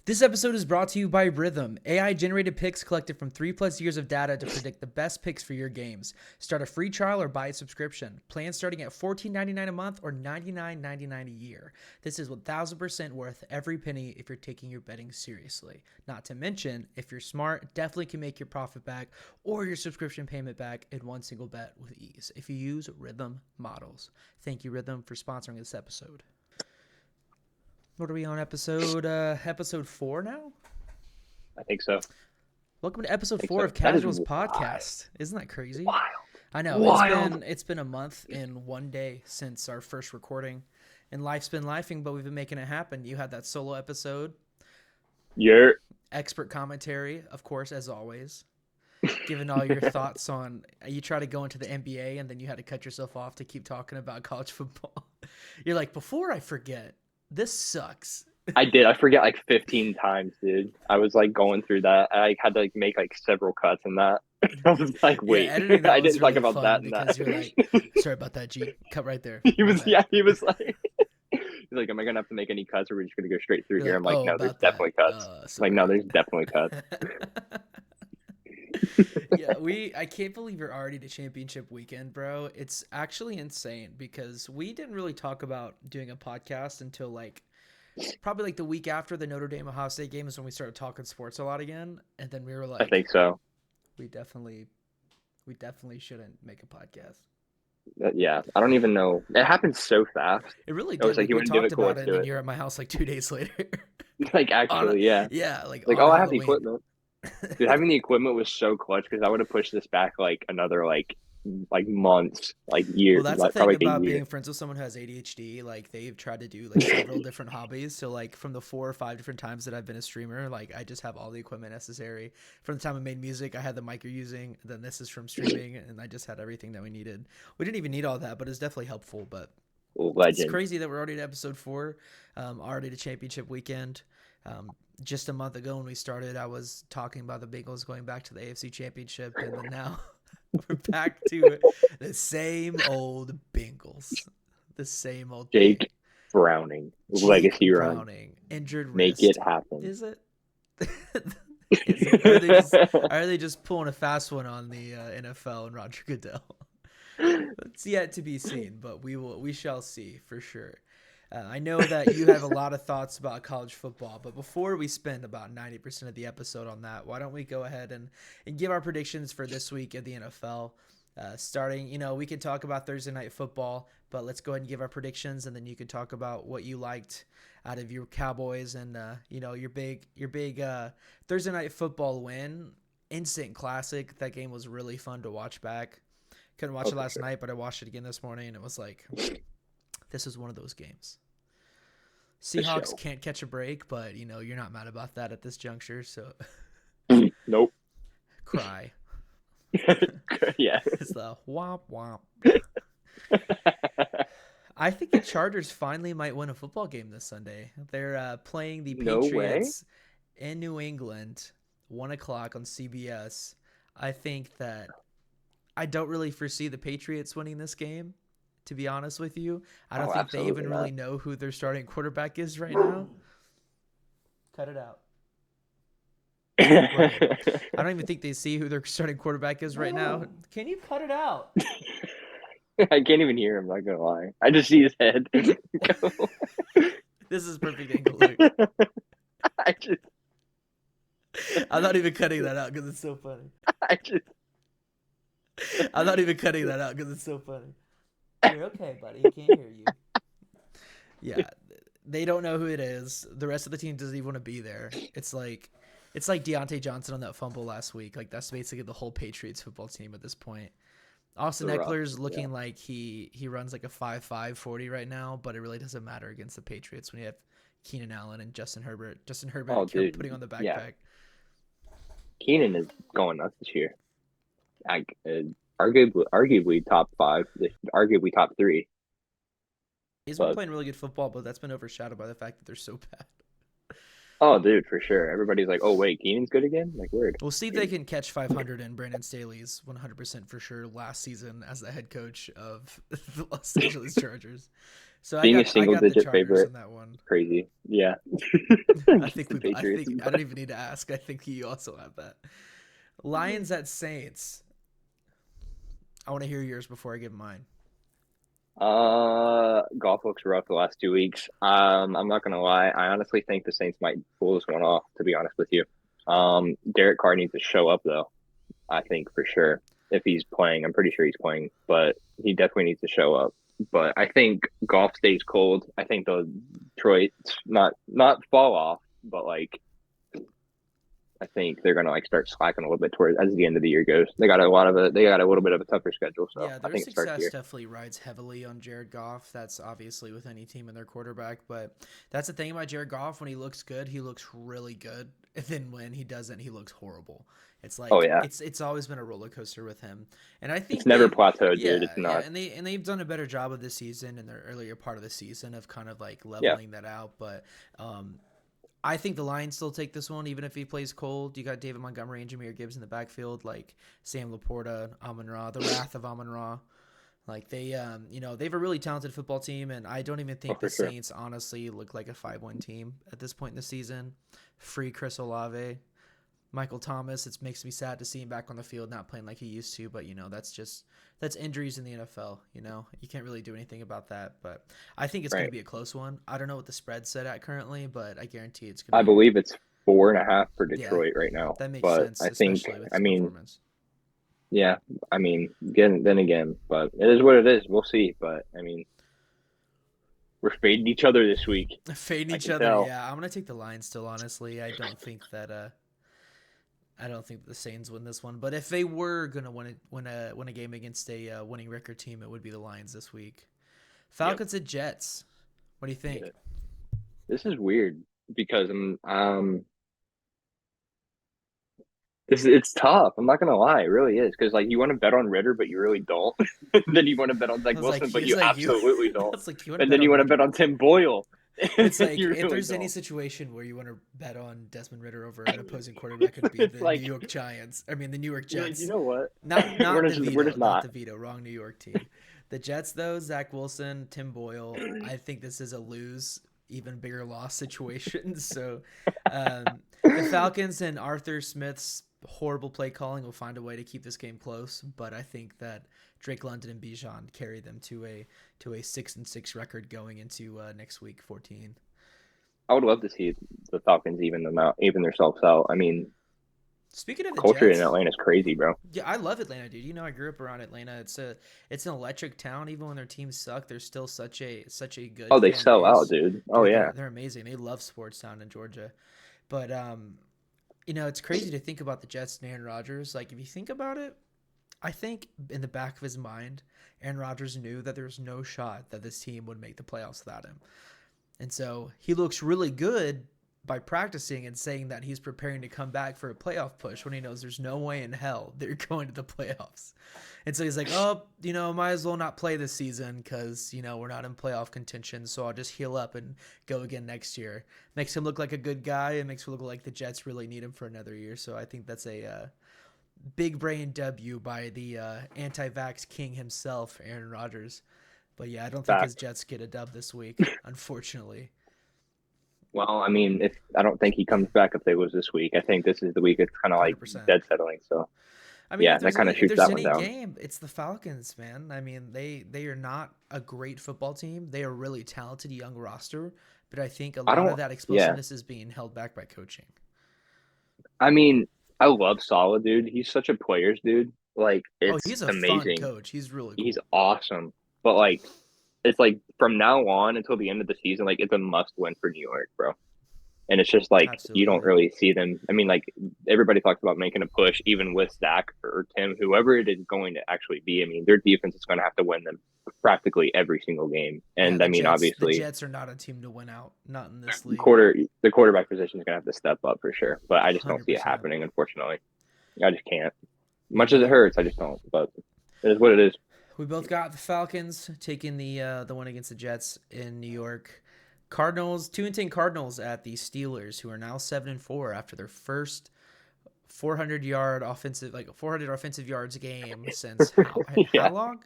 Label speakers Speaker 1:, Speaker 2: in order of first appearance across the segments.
Speaker 1: This episode is brought to you by RITHMM, AI-generated picks collected from 3+ years of data to predict the best picks for your games. Start a free trial or buy a subscription. Plans starting at $14.99 a month or $99.99 a year. This is 1,000% worth every penny if you're taking your betting seriously. Not to mention, if you're smart, definitely can make your profit back or your subscription payment back in one single bet with ease if you use RITHMM models. Thank you, RITHMM, for sponsoring this episode. What are we on, episode 4 now?
Speaker 2: I think so.
Speaker 1: Welcome to episode 4 of Casuals Podcast. Isn't that crazy?
Speaker 2: Wild.
Speaker 1: I know.
Speaker 2: Wild.
Speaker 1: It's been a month and 1 day since our first recording, and life's been lifing, but we've been making it happen. You had that solo episode.
Speaker 2: Yeah.
Speaker 1: Expert commentary, of course, as always. Giving all your thoughts on. You try to go into the NBA, and then you had to cut yourself off to keep talking about college football. You're like, before I forget. This sucks.
Speaker 2: I did. I forget like 15 times, dude. I was like going through that. I had to like make like several cuts in that. I was like, wait, I didn't
Speaker 1: really
Speaker 2: talk about that and that.
Speaker 1: You're like, sorry about that, G. Cut right there.
Speaker 2: He was like, he's like, am I gonna have to make any cuts, or are we just gonna go straight through here? I'm like, no, there's definitely cuts. Like, no, there's definitely cuts.
Speaker 1: Yeah, I can't believe we're already to championship weekend, bro. It's actually insane because we didn't really talk about doing a podcast until like probably like the week after the Notre Dame Ohio State game is when we started talking sports a lot again, and then we were like,
Speaker 2: I think so.
Speaker 1: We definitely shouldn't make a podcast.
Speaker 2: Yeah, I don't even know. It happened so fast.
Speaker 1: It really did.
Speaker 2: It was like you
Speaker 1: we talked about it, and then you're at my house like 2 days later.
Speaker 2: Like actually, yeah.
Speaker 1: Yeah, like
Speaker 2: oh, I have the equipment. Dude, having the equipment was so clutch because I would have pushed this back like another like months, like years.
Speaker 1: Well, that's
Speaker 2: like,
Speaker 1: the thing about being friends with someone who has ADHD. Like they've tried to do like several different hobbies. So like from the 4 or 5 different times that I've been a streamer, like I just have all the equipment necessary. From the time I made music, I had the mic you're using. Then this is from streaming, and I just had everything that we needed. We didn't even need all that, but it's definitely helpful. But
Speaker 2: Legend.
Speaker 1: It's crazy that we're already at episode 4, already to championship weekend. Just a month ago when we started, I was talking about the Bengals going back to the AFC Championship, and then now we're back to the same old Bengals. The same old
Speaker 2: Jake Browning, legacy
Speaker 1: Browning, injured wrist.
Speaker 2: Make it happen.
Speaker 1: Is it? Are they just pulling a fast one on the NFL and Roger Goodell? It's yet to be seen, but we shall see for sure. I know that you have a lot of thoughts about college football, but before we spend about 90% of the episode on that, why don't we go ahead and give our predictions for this week at the NFL? Starting, we can talk about Thursday Night Football, but let's go ahead and give our predictions, and then you can talk about what you liked out of your Cowboys and your big Thursday Night Football win. Instant classic. That game was really fun to watch back. Couldn't watch it last night, but I watched it again this morning, and it was like, this is one of those games. Seahawks can't catch a break, but, you're not mad about that at this juncture, so.
Speaker 2: Nope.
Speaker 1: Cry.
Speaker 2: Yeah.
Speaker 1: It's the womp womp. I think the Chargers finally might win a football game this Sunday. They're playing the Patriots in New England, 1 o'clock on CBS. I think that I don't really foresee the Patriots winning this game, to be honest with you. I don't think they even really know who their starting quarterback is right now. Cut it out. I don't even think they see who their starting quarterback is right now. Can you cut it out?
Speaker 2: I can't even hear him, not gonna lie. I just see his head.
Speaker 1: This is perfect angle, Luke. I'm not even cutting that out because it's so funny. I'm not even cutting that out because it's so funny. You're okay, buddy. He can't hear you. Yeah, they don't know who it is. The rest of the team doesn't even want to be there. It's like Deontay Johnson on that fumble last week. Like that's basically the whole Patriots football team at this point. Austin Eckler's looking like he runs like a 5.5 40 right now, but it really doesn't matter against the Patriots when you have Keenan Allen and Justin Herbert. Justin Herbert putting on the backpack. Yeah.
Speaker 2: Keenan is going nuts this year. Arguably top 5, arguably top 3.
Speaker 1: He's been playing really good football, but that's been overshadowed by the fact that they're so bad.
Speaker 2: Oh, dude, for sure. Everybody's like, "Oh, wait, Keenan's good again?" Like, weird.
Speaker 1: We'll see if they can catch 500 in Brandon Staley's 100% for sure last season as the head coach of the Los Angeles Chargers. So
Speaker 2: Being a
Speaker 1: I
Speaker 2: single
Speaker 1: got the
Speaker 2: digit
Speaker 1: Chargers
Speaker 2: favorite,
Speaker 1: in that one.
Speaker 2: crazy. Yeah.
Speaker 1: I
Speaker 2: Against
Speaker 1: think
Speaker 2: the Patriots.
Speaker 1: I don't even need to ask. I think you also have that. Lions at Saints. I want to hear yours before I give mine.
Speaker 2: Golf looks rough the last 2 weeks. I'm not gonna lie. I honestly think the Saints might pull this one off, to be honest with you. Derek Carr needs to show up though. I think for sure if he's playing. I'm pretty sure he's playing, but he definitely needs to show up. But I think golf stays cold. I think the Detroit not fall off, but like I think they're gonna like start slacking a little bit towards as the end of the year goes. They got a little bit of a tougher schedule, so
Speaker 1: Yeah,
Speaker 2: I
Speaker 1: their
Speaker 2: think it starts
Speaker 1: success
Speaker 2: here.
Speaker 1: definitely rides heavily on Jared Goff. That's obviously with any team and their quarterback, but that's the thing about Jared Goff. When he looks good, he looks really good, and then when he doesn't, he looks horrible. It's
Speaker 2: Oh
Speaker 1: like
Speaker 2: yeah,
Speaker 1: it's always been a roller coaster with him, and I
Speaker 2: it's
Speaker 1: think
Speaker 2: never plateaued, dude. It's
Speaker 1: yeah,
Speaker 2: not.
Speaker 1: and they've done a better job of this season in their earlier part of the season of kind of like
Speaker 2: Yeah,
Speaker 1: leveling that out. But um, I think the Lions still take this one, even if he plays cold. You got David Montgomery and Jameer Gibbs in the backfield, like Sam Laporta, Amon Ra, the wrath of Amon Ra. Like they, they have a really talented football team, and I don't even
Speaker 2: oh
Speaker 1: think the
Speaker 2: for sure.
Speaker 1: Saints honestly look like a 5-1 team at this point in the season. Free Chris Olave, Michael Thomas. It makes me sad to see him back on the field, not playing like he used to. But that's injuries in the NFL. You can't really do anything about that. But I think it's going to
Speaker 2: Right.
Speaker 1: be a close one. I don't know what the spread's set at currently, but I guarantee it's going
Speaker 2: I
Speaker 1: to be.
Speaker 2: believe it's 4.5 for
Speaker 1: Yeah,
Speaker 2: Detroit right now.
Speaker 1: that makes
Speaker 2: But
Speaker 1: sense,
Speaker 2: I think,
Speaker 1: especially with
Speaker 2: I
Speaker 1: his
Speaker 2: mean,
Speaker 1: performance.
Speaker 2: yeah, I mean, again, then again, but it is what it is. We'll see. But I mean, we're fading each other this week.
Speaker 1: Fading
Speaker 2: I
Speaker 1: each
Speaker 2: can
Speaker 1: other.
Speaker 2: tell.
Speaker 1: Yeah, I'm gonna take the Lions still. Honestly, I don't think the Saints win this one. But if they were gonna win a game against a winning record team, it would be the Lions this week.
Speaker 2: Yep.
Speaker 1: Falcons at Jets. What do you think?
Speaker 2: Yeah. This is weird because it's tough. I'm not gonna lie, it really is because like you want to bet on Ritter, but you really don't. Then you want to bet on
Speaker 1: I
Speaker 2: Zach
Speaker 1: was
Speaker 2: Wilson,
Speaker 1: like,
Speaker 2: but
Speaker 1: it's
Speaker 2: you
Speaker 1: like you.
Speaker 2: absolutely don't.
Speaker 1: It's like you want to
Speaker 2: And
Speaker 1: bet
Speaker 2: then you
Speaker 1: on
Speaker 2: want to bet
Speaker 1: Ritter.
Speaker 2: on Tim Boyle, and
Speaker 1: It's
Speaker 2: then
Speaker 1: like
Speaker 2: you
Speaker 1: if
Speaker 2: really
Speaker 1: there's any
Speaker 2: don't.
Speaker 1: situation where you want to bet on Desmond Ritter over an opposing quarterback, it'd be
Speaker 2: It's
Speaker 1: the New
Speaker 2: like
Speaker 1: York Giants. I mean, the New York
Speaker 2: you're like, you
Speaker 1: Jets.
Speaker 2: know what?
Speaker 1: Not the
Speaker 2: We're
Speaker 1: veto,
Speaker 2: just
Speaker 1: not
Speaker 2: not.
Speaker 1: the veto. Wrong New York team. The Jets, though, Zach Wilson, Tim Boyle. I think this is a lose, even bigger loss situation. So, the Falcons and Arthur Smith's horrible play calling will find a way to keep this game close. But I think that Drake London and Bijan carry them to a 6-6 record going into next week 14.
Speaker 2: I would love to see the Falcons even themselves out. I mean,
Speaker 1: Speaking of the
Speaker 2: culture in
Speaker 1: Jets,
Speaker 2: Atlanta is crazy, bro.
Speaker 1: yeah, I love Atlanta, dude. I grew up around Atlanta. It's an electric town. Even when their teams suck, they're still such a good
Speaker 2: Oh, they
Speaker 1: fan
Speaker 2: sell out,
Speaker 1: base.
Speaker 2: dude. Oh
Speaker 1: Dude,
Speaker 2: yeah.
Speaker 1: they're amazing. They love sports down in Georgia. But it's crazy to think about the Jets and Aaron Rodgers. Like if you think about it, I think in the back of his mind, Aaron Rodgers knew that there was no shot that this team would make the playoffs without him. And so he looks really good by practicing and saying that he's preparing to come back for a playoff push when he knows there's no way in hell they're going to the playoffs. And so he's like, oh, might as well not play this season because, we're not in playoff contention. So I'll just heal up and go again next year. Makes him look like a good guy. It makes him look like the Jets really need him for another year. So I think that's a big brain W by the anti-vax king himself, Aaron Rodgers. But yeah, I don't think his
Speaker 2: Fact.
Speaker 1: Jets get a dub this week, unfortunately.
Speaker 2: Well, I mean, if I don't think he comes back if they lose this week. I think this is the week it's kind of like
Speaker 1: 100%.
Speaker 2: dead settling. So
Speaker 1: I mean,
Speaker 2: yeah, that kind of
Speaker 1: if
Speaker 2: shoots
Speaker 1: there's
Speaker 2: that one
Speaker 1: any
Speaker 2: down.
Speaker 1: game, it's the Falcons, man. I mean, they are not a great football team. They are a really talented young roster, but I think a
Speaker 2: I
Speaker 1: lot of
Speaker 2: don't.
Speaker 1: that
Speaker 2: Yeah,
Speaker 1: explosiveness is being held back by coaching.
Speaker 2: I mean, I love Solid, dude. He's such a player's dude. Like
Speaker 1: Oh,
Speaker 2: it's
Speaker 1: he's a fun
Speaker 2: amazing.
Speaker 1: coach. He's really
Speaker 2: He's
Speaker 1: cool.
Speaker 2: awesome. But like, it's like from now on until the end of the season, like it's a must win for New York, bro. And it's just like you don't
Speaker 1: Absolutely.
Speaker 2: really see them. I mean, like everybody talks about making a push, even with Zach or Tim, whoever it is going to actually be. I mean, their defense is going to have to win them practically every single game.
Speaker 1: Yeah,
Speaker 2: And I mean,
Speaker 1: The
Speaker 2: obviously,
Speaker 1: Jets are not a team to win out, not in this league.
Speaker 2: quarter the quarterback position is going to have to step up for sure. But I just don't see it
Speaker 1: 100%.
Speaker 2: happening. Unfortunately, I just can't.
Speaker 1: Me
Speaker 2: Much as it
Speaker 1: neither.
Speaker 2: hurts, I just don't. But it is what it is.
Speaker 1: We both got the Falcons taking the one against the Jets in New York. Cardinals, 2-10 Cardinals at the Steelers, who are now 7-4 after their first 400 offensive yards game since how
Speaker 2: Yeah.
Speaker 1: long?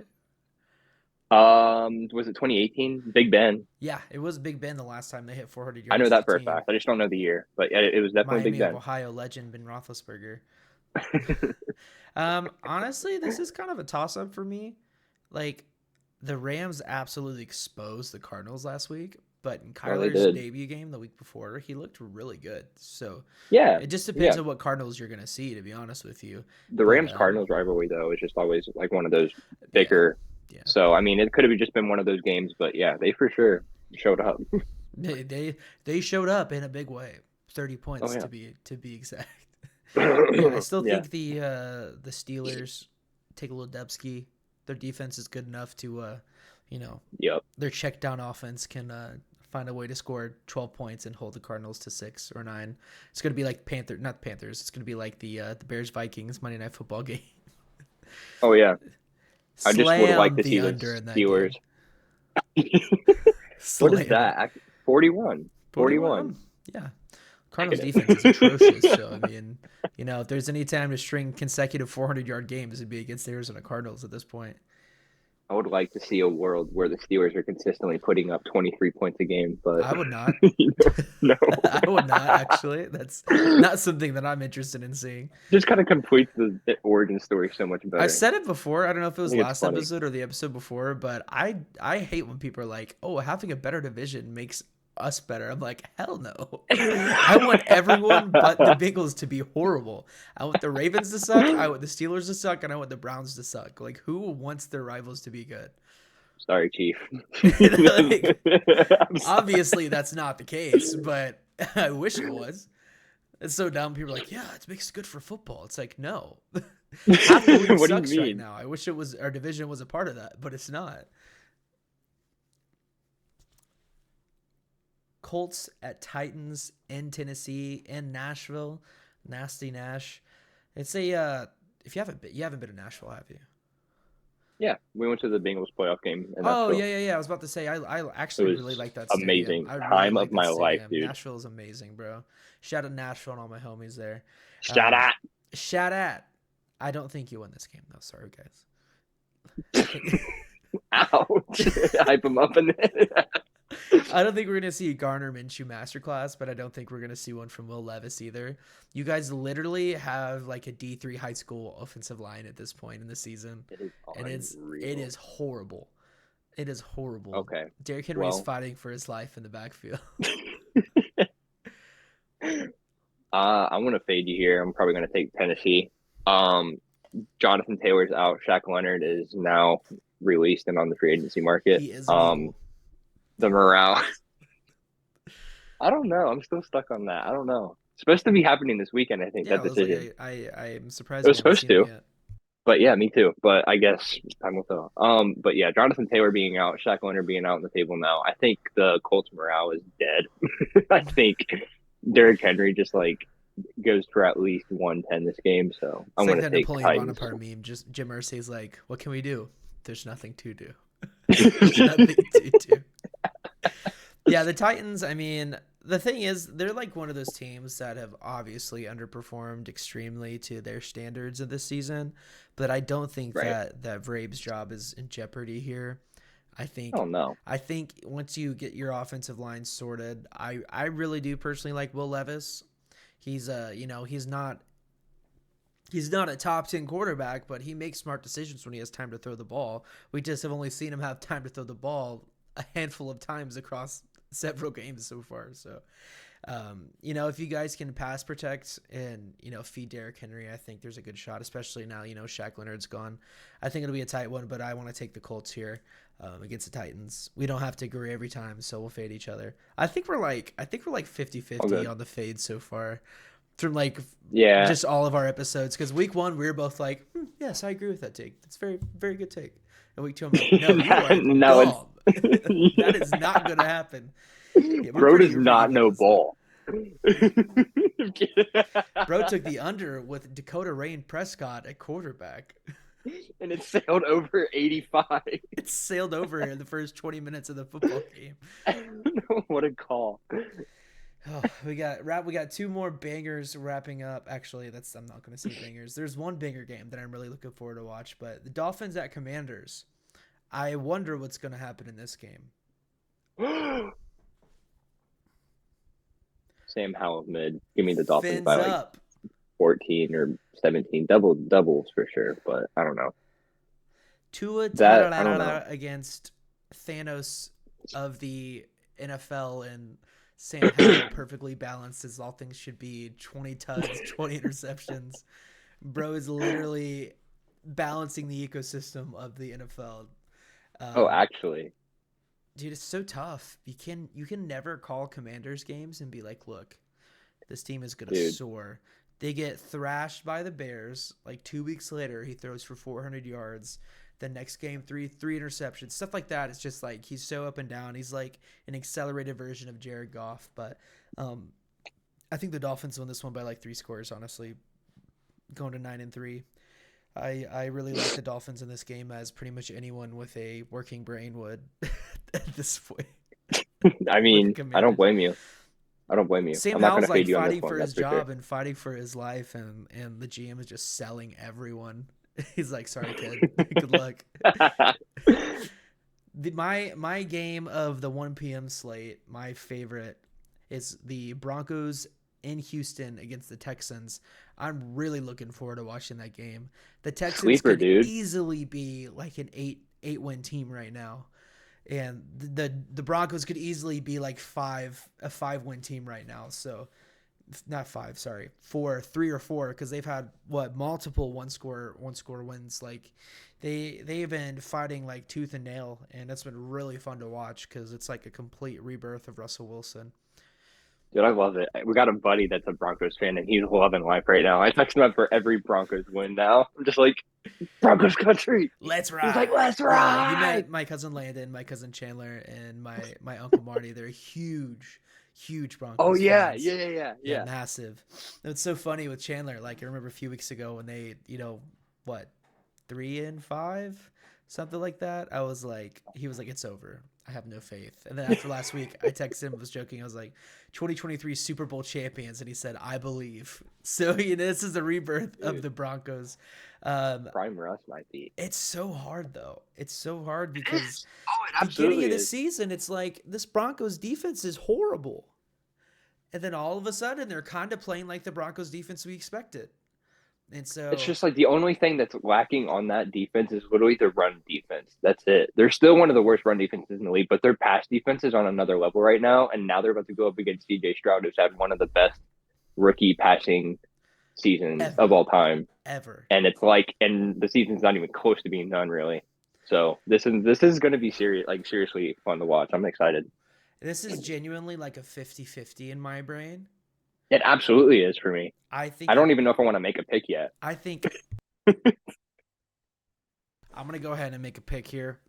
Speaker 2: Was it 2018? Big Ben.
Speaker 1: Yeah, it was Big Ben the last time they hit 400
Speaker 2: I know
Speaker 1: yards as a
Speaker 2: that for a
Speaker 1: team.
Speaker 2: fact. I just don't know the year, but yeah, it was definitely Big
Speaker 1: Miami of
Speaker 2: Ben.
Speaker 1: Ohio legend Ben Roethlisberger. Honestly, this is kind of a toss-up for me. Like, the Rams absolutely exposed the Cardinals last week, but in
Speaker 2: Oh, they
Speaker 1: Kyler's
Speaker 2: did.
Speaker 1: debut game the week before, he looked really good. So
Speaker 2: Yeah,
Speaker 1: it just depends
Speaker 2: yeah.
Speaker 1: on what Cardinals you're gonna see, to be honest with you.
Speaker 2: The
Speaker 1: But
Speaker 2: Rams Cardinals rivalry though is just always like one of those
Speaker 1: yeah,
Speaker 2: bigger.
Speaker 1: yeah,
Speaker 2: So I mean, it could have just been one of those games, but yeah, they for sure showed up.
Speaker 1: they showed up in a big way. 30
Speaker 2: Oh
Speaker 1: points
Speaker 2: yeah.
Speaker 1: to be exact. Yeah, I still
Speaker 2: Yeah.
Speaker 1: think the Steelers take a little dubski. Their defense is good enough to you know,
Speaker 2: Yep.
Speaker 1: their check down offense can find a way to score 12 points and hold the Cardinals to 6 or 9. It's going to be like not Panthers. It's going to be like the Bears Vikings Monday Night Football game.
Speaker 2: Oh yeah. I just would like
Speaker 1: Slam
Speaker 2: to
Speaker 1: the
Speaker 2: see the
Speaker 1: under in that
Speaker 2: Steelers.
Speaker 1: game.
Speaker 2: What is
Speaker 1: Slam it.
Speaker 2: that? 41.
Speaker 1: 41.
Speaker 2: 41.
Speaker 1: Yeah. Cardinals defense is atrocious. So I mean, if there's any time to string consecutive 400-yard games, it'd be against the Arizona Cardinals at this point.
Speaker 2: I would like to see a world where the Steelers are consistently putting up 23 points a game, but
Speaker 1: I would not.
Speaker 2: no.
Speaker 1: I would not actually. That's not something that I'm interested in seeing.
Speaker 2: Just kind of completes the origin story so much better.
Speaker 1: I said it before. I don't know if it
Speaker 2: I
Speaker 1: was
Speaker 2: think it's
Speaker 1: last
Speaker 2: funny.
Speaker 1: episode or the episode before, but I hate when people are like, "Oh, having a better division makes us better." I'm like, hell no. I want everyone but the Bengals to be horrible. I want the Ravens to suck. I want the Steelers to suck, and I want the Browns to suck. Like, who wants their rivals to be good?
Speaker 2: Sorry, Chief.
Speaker 1: Like,
Speaker 2: I'm sorry.
Speaker 1: obviously, that's not the case, but I wish it was. It's so dumb. People are like, "Yeah, it makes it good for football." It's like, no. Half the league
Speaker 2: What do you
Speaker 1: sucks right
Speaker 2: mean?
Speaker 1: now. I wish it was our division was a part of that, but it's not. Colts at Titans in Tennessee in Nashville. Nasty Nash. It's a if you haven't been to Nashville, have you?
Speaker 2: Yeah, we went to the Bengals playoff game in
Speaker 1: Oh
Speaker 2: Nashville.
Speaker 1: yeah. I was about to say I
Speaker 2: It
Speaker 1: actually really
Speaker 2: was
Speaker 1: like that stadium.
Speaker 2: amazing.
Speaker 1: I really
Speaker 2: Time
Speaker 1: like
Speaker 2: of
Speaker 1: that
Speaker 2: my life,
Speaker 1: stadium.
Speaker 2: dude.
Speaker 1: Nashville is amazing, bro. Shout out Nashville and all my homies there.
Speaker 2: Shout out.
Speaker 1: Shout out. I don't think you won this game though. Sorry guys.
Speaker 2: Ouch. Hype him up in there.
Speaker 1: I don't think we're gonna see Garner Minshew masterclass, but I don't think we're gonna see one from Will Levis either. You guys literally have like a D3 high school offensive line at this point in the season,
Speaker 2: It is
Speaker 1: and it is horrible. It is horrible.
Speaker 2: Okay.
Speaker 1: Derrick Henry is
Speaker 2: Well.
Speaker 1: fighting for his life in the backfield.
Speaker 2: I'm gonna fade you here. I'm probably gonna take Tennessee. Jonathan Taylor's out. Shaq Leonard is now released and on the free agency market.
Speaker 1: He is legal.
Speaker 2: The morale. I don't know. I'm still stuck on that. I don't know. It's supposed to be happening this weekend, I think,
Speaker 1: Yeah,
Speaker 2: that decision.
Speaker 1: I am surprised
Speaker 2: It was
Speaker 1: we haven't
Speaker 2: supposed
Speaker 1: seen him
Speaker 2: to.
Speaker 1: yet.
Speaker 2: But yeah, me too. But I guess time will tell. But yeah, Jonathan Taylor being out, Shaq Leonard being out on the table now. I think the Colts morale is dead. I think Derrick Henry just like goes for at least 110 this game. So I'm
Speaker 1: It's like
Speaker 2: gonna
Speaker 1: that
Speaker 2: take
Speaker 1: Napoleon
Speaker 2: Titans.
Speaker 1: Bonaparte meme. Just Jim Irsay's like, "What can we do? There's nothing to do. There's nothing to do." Yeah, the Titans, I mean, the thing is, they're like one of those teams that have obviously underperformed extremely to their standards of this season, but I don't think
Speaker 2: Right.
Speaker 1: that Vrab's job is in jeopardy here. I think
Speaker 2: Oh no.
Speaker 1: I think once you get your offensive line sorted, I really do personally like Will Levis. He's he's not a top 10 quarterback, but he makes smart decisions when he has time to throw the ball. We just have only seen him have time to throw the ball a handful of times across several games so far. So, if you guys can pass protect and, feed Derrick Henry, I think there's a good shot, especially now, Shaq Leonard's gone. I think it'll be a tight one, but I want to take the Colts here against the Titans. We don't have to agree every time, so we'll fade each other. I think we're like 50-50 on the fade so far from
Speaker 2: Yeah.
Speaker 1: just all of our episodes. Because week 1, we were both like, yes, I agree with that take. That's very, very good take. And week 2, I'm like, no, you are
Speaker 2: No,
Speaker 1: dumb. That is not going to happen. Yeah,
Speaker 2: Bro does not
Speaker 1: good
Speaker 2: know
Speaker 1: at this.
Speaker 2: ball.
Speaker 1: Bro took the under with Dakota Rain Prescott at quarterback.
Speaker 2: and it sailed over 85.
Speaker 1: It sailed over in the first 20 minutes of the football game.
Speaker 2: What a call.
Speaker 1: Oh, we got two more bangers wrapping up. Actually, that's I'm not going to say bangers. There's one banger game that I'm really looking forward to watch, but the Dolphins at Commanders. I wonder what's going to happen in this game.
Speaker 2: Sam Howell mid. Give me the Dolphins by
Speaker 1: Fins
Speaker 2: like
Speaker 1: up.
Speaker 2: 14 or 17. Doubles for sure, but I don't know.
Speaker 1: Tua
Speaker 2: That I don't know.
Speaker 1: against Thanos of the NFL, and Sam Howell perfectly balanced as all things should be. 20 tugs, 20 interceptions. Bro is literally balancing the ecosystem of the NFL.
Speaker 2: Oh,
Speaker 1: Um,
Speaker 2: actually,
Speaker 1: dude, it's so tough. You can never call Commanders games and be like, look, this team is gonna
Speaker 2: dude.
Speaker 1: soar. They get thrashed by the Bears. Like 2 weeks later, he throws for 400 yards. The next game, three interceptions, stuff like that. It's just like he's so up and down. He's like an accelerated version of Jared Goff. But um, I think the Dolphins won this one by like 3 scores. Honestly, going to 9-3. I really like the Dolphins in this game, as pretty much anyone with a working brain would at this point
Speaker 2: I
Speaker 1: with the
Speaker 2: mean, I don't
Speaker 1: Commanders.
Speaker 2: blame you. I don't blame you.
Speaker 1: Sam
Speaker 2: I'm not
Speaker 1: Howell's
Speaker 2: gonna
Speaker 1: like
Speaker 2: fade you on this
Speaker 1: fighting
Speaker 2: one.
Speaker 1: for
Speaker 2: That's
Speaker 1: his
Speaker 2: for sure.
Speaker 1: job and fighting for his life, and the GM is just selling everyone. He's like, sorry, kid. Good luck. My game of the 1 p.m. slate, my favorite, is the Broncos in Houston against the Texans. I'm really looking forward to watching that game. The Texans
Speaker 2: Sleeper,
Speaker 1: could
Speaker 2: dude.
Speaker 1: easily be like an eight win team right now, and the Broncos could easily be like a 5 win team right now. So not five, sorry, 3 or 4, because they've had multiple one score wins. Like they've been fighting like tooth and nail, and it's been really fun to watch because it's like a complete rebirth of Russell Wilson.
Speaker 2: Dude, I love it. We got a buddy that's a Broncos fan, and he's loving life right now. I text him up for every Broncos win now. I'm just like, Broncos country.
Speaker 1: Let's
Speaker 2: He's like,
Speaker 1: ride.
Speaker 2: let's
Speaker 1: Yeah, you
Speaker 2: ride.
Speaker 1: met my cousin Landon, my cousin Chandler, and my uncle Marty. They're huge
Speaker 2: Oh
Speaker 1: Broncos
Speaker 2: yeah,
Speaker 1: fans.
Speaker 2: yeah, yeah, yeah,
Speaker 1: Yeah,
Speaker 2: yeah.
Speaker 1: massive. It's so funny with Chandler. Like I remember a few weeks ago when they, what, 3-5, something like that. He was like, it's over. I have no faith. And then after last week, I texted him, was joking. I was like, 2023 Super Bowl champions, and he said, I believe. So this is the rebirth of
Speaker 2: Dude,
Speaker 1: the Broncos. Um,
Speaker 2: Prime Russ might be.
Speaker 1: it's so hard though. It's so hard because
Speaker 2: Oh, it
Speaker 1: beginning
Speaker 2: absolutely
Speaker 1: of the
Speaker 2: is.
Speaker 1: season, it's like this Broncos defense is horrible. And then all of a sudden, they're kind of playing like the Broncos defense we expected. And
Speaker 2: It's
Speaker 1: so,
Speaker 2: just like the only thing that's lacking on that defense is literally their run defense. That's it. They're still one of the worst run defenses in the league, but their pass defense is on another level right now. And now they're about to go up against CJ Stroud, who's had one of the best rookie passing seasons of
Speaker 1: ever,
Speaker 2: all time.
Speaker 1: ever.
Speaker 2: And it's like, and the season's not even close to being done, really. So this is going to be serious, like seriously fun to watch. I'm excited.
Speaker 1: This is genuinely like a 50-50 in my brain.
Speaker 2: It absolutely is for me.
Speaker 1: I
Speaker 2: I
Speaker 1: think
Speaker 2: don't
Speaker 1: it,
Speaker 2: even know if I want to make a pick yet.
Speaker 1: I think I'm going to go ahead and make a pick here.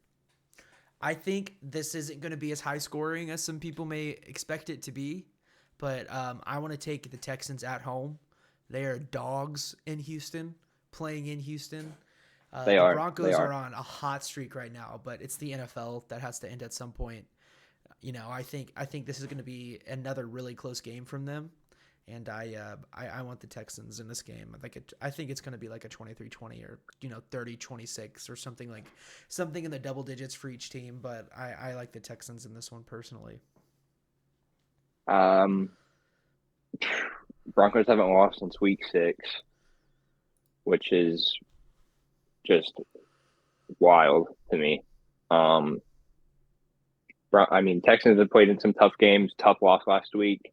Speaker 1: I think this isn't going to be as high scoring as some people may expect it to be, but I want to take the Texans at home. They are dogs in Houston, playing in Houston.
Speaker 2: They
Speaker 1: The
Speaker 2: are. They
Speaker 1: Broncos are
Speaker 2: are.
Speaker 1: on a hot streak right now, but it's the NFL that has to end at some point. I think this is going to be another really close game from them, and I want the Texans in this game. I think it's going to be like a 23-20 or 30-26 or something in the double digits for each team. But I like the Texans in this one personally.
Speaker 2: Um, Broncos haven't lost since week 6, which is just wild to me. Um, I mean, Texans have played in some tough games. Tough loss last week.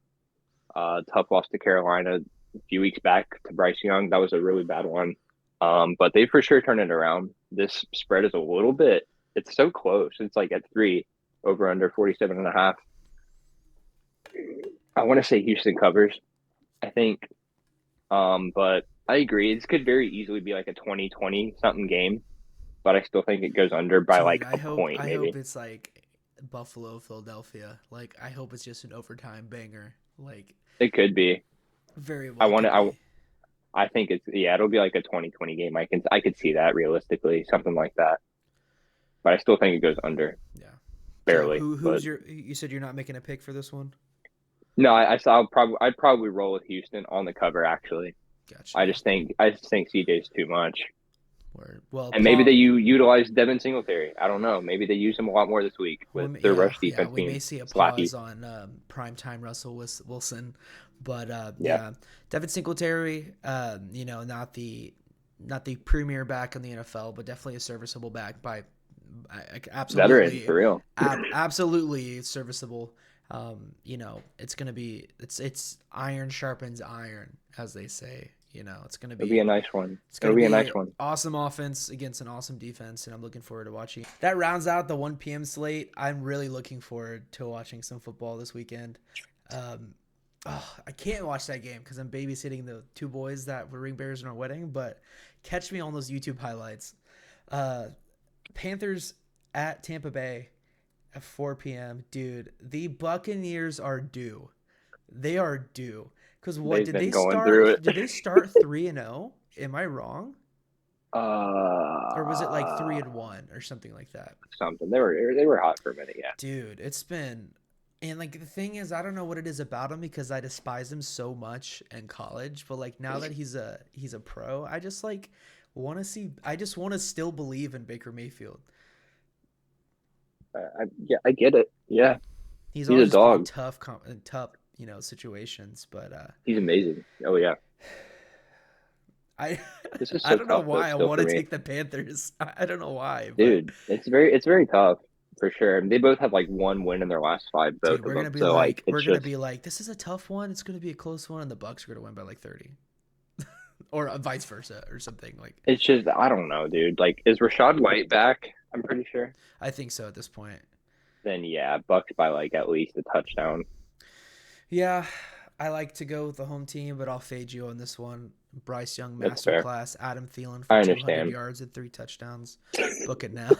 Speaker 2: Tough loss to Carolina a few weeks back to Bryce Young. That was a really bad one. But they for sure turned it around. This spread is a little bit. It's so close. It's like at 3, over under 47.5. I want to say Houston covers. I think. But I agree. This could very easily be like a 2020 something game, but I still think it goes under by
Speaker 1: Dude,
Speaker 2: like
Speaker 1: I
Speaker 2: a
Speaker 1: hope
Speaker 2: point,
Speaker 1: I hope
Speaker 2: maybe.
Speaker 1: it's like Buffalo, Philadelphia. Like I hope it's just an overtime banger. Like
Speaker 2: It could be.
Speaker 1: very
Speaker 2: I
Speaker 1: well
Speaker 2: want
Speaker 1: could
Speaker 2: to.
Speaker 1: be.
Speaker 2: I think it'll be like a 2020 game. I could see that realistically, something like that. But I still think it goes under
Speaker 1: Yeah. So
Speaker 2: barely.
Speaker 1: who's
Speaker 2: But
Speaker 1: your? You said you're not making a pick for this one.
Speaker 2: no, I'd probably roll with Houston on the cover actually.
Speaker 1: Gotcha.
Speaker 2: I just think CJ's too much.
Speaker 1: Word. Well,
Speaker 2: And maybe
Speaker 1: Paul.
Speaker 2: utilize Devin Singletary. I don't know. Maybe they use him a lot more this week
Speaker 1: Well,
Speaker 2: with their
Speaker 1: yeah,
Speaker 2: rush
Speaker 1: yeah.
Speaker 2: defense
Speaker 1: We may
Speaker 2: being
Speaker 1: see a
Speaker 2: slappy.
Speaker 1: pause on primetime Russell Wilson, but
Speaker 2: Yeah,
Speaker 1: yeah, Devin Singletary. Not the premier back in the NFL, but definitely a serviceable back by
Speaker 2: veteran
Speaker 1: absolutely,
Speaker 2: for real.
Speaker 1: absolutely serviceable. It's gonna be it's iron sharpens iron, as they say.
Speaker 2: It'll be a nice one.
Speaker 1: it's
Speaker 2: It'll
Speaker 1: gonna
Speaker 2: be a
Speaker 1: be
Speaker 2: nice one.
Speaker 1: awesome offense against an awesome defense, and I'm looking forward to watching. That rounds out the 1 p.m. slate. I'm really looking forward to watching some football this weekend. Um, I can't watch that game because I'm babysitting the two boys that were ring bearers in our wedding. But catch me on those YouTube highlights. Uh, Panthers at Tampa Bay at 4 p.m. Dude, the Buccaneers are due. They are due. Because what
Speaker 2: They've
Speaker 1: did
Speaker 2: been
Speaker 1: they
Speaker 2: going
Speaker 1: start?
Speaker 2: through it.
Speaker 1: Did they start 3-0? Am I wrong? Or was it like
Speaker 2: Uh,
Speaker 1: 3-1 or something like that?
Speaker 2: something. They were hot for a minute. Yeah,
Speaker 1: Dude, it's been. And like the thing is, I don't know what it is about him because I despised him so much in college. But like now that he's a pro, I just like want to see. I just want to still believe in Baker Mayfield.
Speaker 2: yeah, I get it. Yeah,
Speaker 1: He's
Speaker 2: he's a
Speaker 1: always just put in
Speaker 2: dog.
Speaker 1: tough situations. But
Speaker 2: He's amazing. Oh yeah,
Speaker 1: I
Speaker 2: this is
Speaker 1: I
Speaker 2: so
Speaker 1: don't know
Speaker 2: tough though.
Speaker 1: why I
Speaker 2: Still
Speaker 1: want
Speaker 2: for
Speaker 1: to
Speaker 2: me,
Speaker 1: take the Panthers. I don't know why, but
Speaker 2: dude. It's very tough for sure. And they both have like one win in their last five, both
Speaker 1: dude,
Speaker 2: of them. So like,
Speaker 1: we're
Speaker 2: it's
Speaker 1: gonna
Speaker 2: just
Speaker 1: be like, this is a tough one. It's gonna be a close one, and the Bucks are gonna win by like 30, or vice versa, or something like.
Speaker 2: I don't know, dude. Like, is Rashad White back? I'm pretty sure.
Speaker 1: I think so at this point.
Speaker 2: Then yeah, Bucks by like at least a touchdown.
Speaker 1: Yeah, I like to go with the home team, but I'll fade you on this one. Bryce Young
Speaker 2: That's fair.
Speaker 1: masterclass. Adam Thielen for
Speaker 2: I
Speaker 1: 200
Speaker 2: understand.
Speaker 1: yards and 3 touchdowns. Book it now.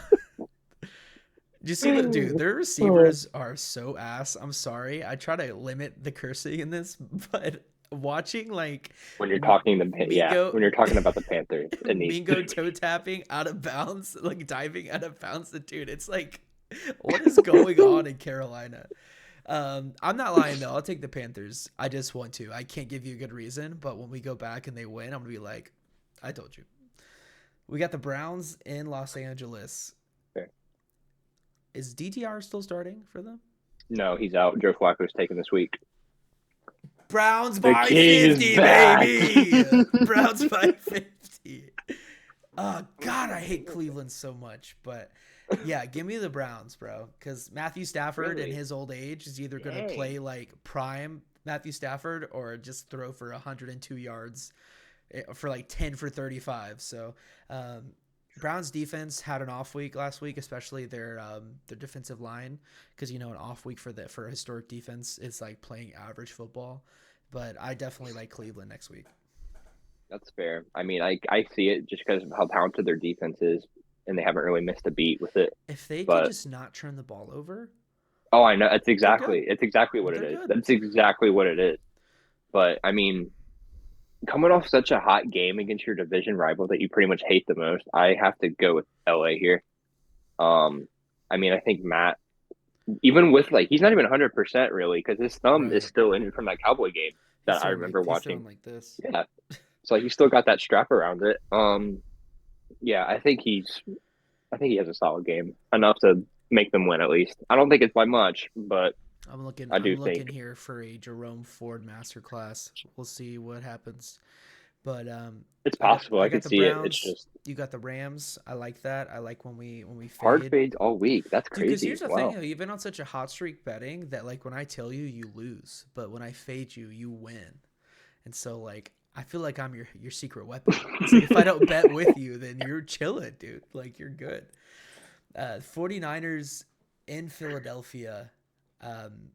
Speaker 1: Do you see the dude? Their receivers are so ass. I'm sorry. I try to limit the cursing in this, but watching like
Speaker 2: When you're talking
Speaker 1: Mingo,
Speaker 2: when you're talking about the Panthers, it needs to
Speaker 1: Mingo
Speaker 2: be.
Speaker 1: toe tapping out of bounds, like diving out of bounds, the dude. It's like, what is going on in Carolina? I'm not lying though. I'll take the Panthers. I just want to. I can't give you a good reason, but when we go back and they win, I'm gonna be like, I told you. We got the Browns in Los Angeles.
Speaker 2: Fair.
Speaker 1: Is DTR still starting for them?
Speaker 2: No, he's out. Joe Flacco's taken this week.
Speaker 1: Browns
Speaker 2: The
Speaker 1: by
Speaker 2: king is
Speaker 1: 50,
Speaker 2: back.
Speaker 1: baby. Browns by 50. Oh God, I hate Cleveland so much, but yeah, give me the Browns, bro. Because Matthew Stafford in
Speaker 2: Really?
Speaker 1: his old age is either gonna
Speaker 2: Dang.
Speaker 1: play like prime Matthew Stafford or just throw for 102 yards for like 10 for 35. So, Browns defense had an off week last week, especially their defensive line, because an off week for a historic defense is like playing average football. But I definitely like Cleveland next week.
Speaker 2: That's fair. I mean, I see it just because of how talented their defense is, and they haven't really missed a beat with it.
Speaker 1: If they could
Speaker 2: But
Speaker 1: just not turn the ball over,
Speaker 2: oh, I know
Speaker 1: they're good.
Speaker 2: it's exactly what it
Speaker 1: They're
Speaker 2: is.
Speaker 1: good.
Speaker 2: That's exactly what it is. But I mean, coming off such a hot game against your division rival that you pretty much hate the most, I have to go with LA here. Um, I mean, I think Matt, even with like, he's not even 100% really because his thumb is
Speaker 1: Right.
Speaker 2: still injured from that Cowboy game
Speaker 1: He's
Speaker 2: that I
Speaker 1: throwing like
Speaker 2: remember
Speaker 1: he's throwing
Speaker 2: watching.
Speaker 1: like this.
Speaker 2: Yeah, so he's still got that strap around it. Yeah, I think he has a solid game enough to make them win at least. I don't think it's by much, but
Speaker 1: I'm looking.
Speaker 2: I do
Speaker 1: I'm looking
Speaker 2: think
Speaker 1: here for a Jerome Ford masterclass. We'll see what happens. But
Speaker 2: it's
Speaker 1: I got
Speaker 2: possible.
Speaker 1: I
Speaker 2: I
Speaker 1: got
Speaker 2: could
Speaker 1: the
Speaker 2: see it. It's
Speaker 1: Browns.
Speaker 2: just
Speaker 1: You got the Rams. I like that. I like when we
Speaker 2: hard
Speaker 1: fade.
Speaker 2: fades all week. That's
Speaker 1: Dude, because
Speaker 2: crazy.
Speaker 1: here's the thing,
Speaker 2: Wow.
Speaker 1: you've been on such a hot streak betting that like when I tell you, you lose, but when I fade you, you win. And so like I feel like I'm your secret weapon. It's like if I don't bet with you, then you're chilling, dude. Like you're good. 49ers in Philadelphia. Um,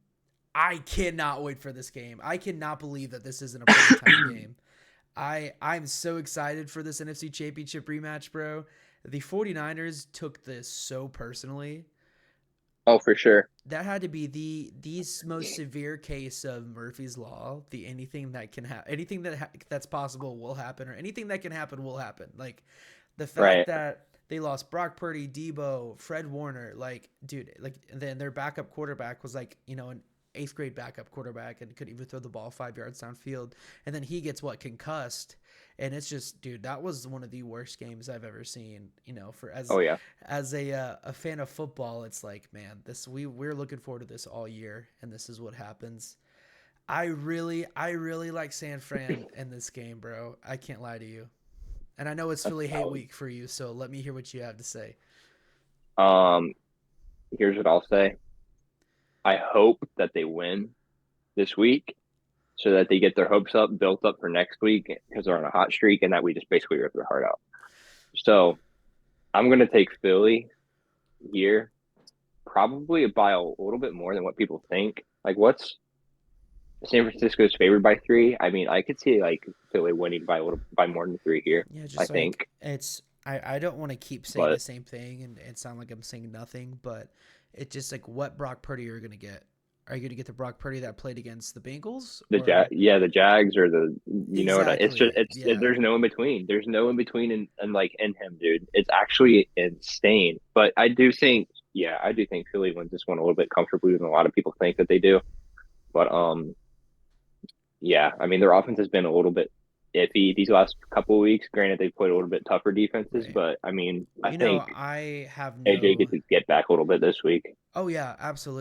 Speaker 1: I cannot wait for this game. I cannot believe that this isn't a primetime game. I'm so excited for this NFC Championship rematch, bro. The 49ers took this so personally.
Speaker 2: Oh, for sure.
Speaker 1: That had to be the most severe case of Murphy's law. The anything that can happen, anything that's possible will happen, or anything that can happen will happen. Like the fact
Speaker 2: Right.
Speaker 1: that they lost Brock Purdy, Debo, Fred Warner, like dude, like then their backup quarterback was like an eighth grade backup quarterback and could even throw the ball 5 yards downfield, and then he gets concussed, and it's just dude, that was one of the worst games I've ever seen. For
Speaker 2: Oh yeah.
Speaker 1: as a fan of football, it's like, man, this we're looking forward to this all year, and this is what happens. I really like San Fran in this game, bro. I can't lie to you. And I know it's
Speaker 2: That's
Speaker 1: Philly hate
Speaker 2: valid.
Speaker 1: week for you, so let me hear what you have to say.
Speaker 2: Um, Here's what I'll say. I hope that they win this week so that they get their hopes up, built up for next week because they're on a hot streak, and that we just basically rip their heart out. So I'm gonna take Philly here, probably by a little bit more than what people think. Like, what's San Francisco's favored by 3? I mean, I could see like Philly winning by more than 3 here.
Speaker 1: Yeah,
Speaker 2: I
Speaker 1: just like
Speaker 2: think,
Speaker 1: it's I don't want to keep saying the
Speaker 2: but
Speaker 1: same thing and sound like I'm saying nothing, but it's just like what Brock Purdy are you gonna get? Are you gonna get the Brock Purdy that played against the Bengals or
Speaker 2: the Jags or it's just
Speaker 1: exactly? Yeah.
Speaker 2: there's no in between. There's no in between and like in him, dude. It's actually insane. But I do think Philly wins this one a little bit comfortably than a lot of people think that they do. But yeah, I mean their offense has been a little bit iffy these last couple of weeks. Granted, they've played a little bit tougher defenses,
Speaker 1: Right.
Speaker 2: but I mean
Speaker 1: Well,
Speaker 2: I think
Speaker 1: I have
Speaker 2: AJ
Speaker 1: no.
Speaker 2: gets to get back a little bit this week. To
Speaker 1: Oh yeah,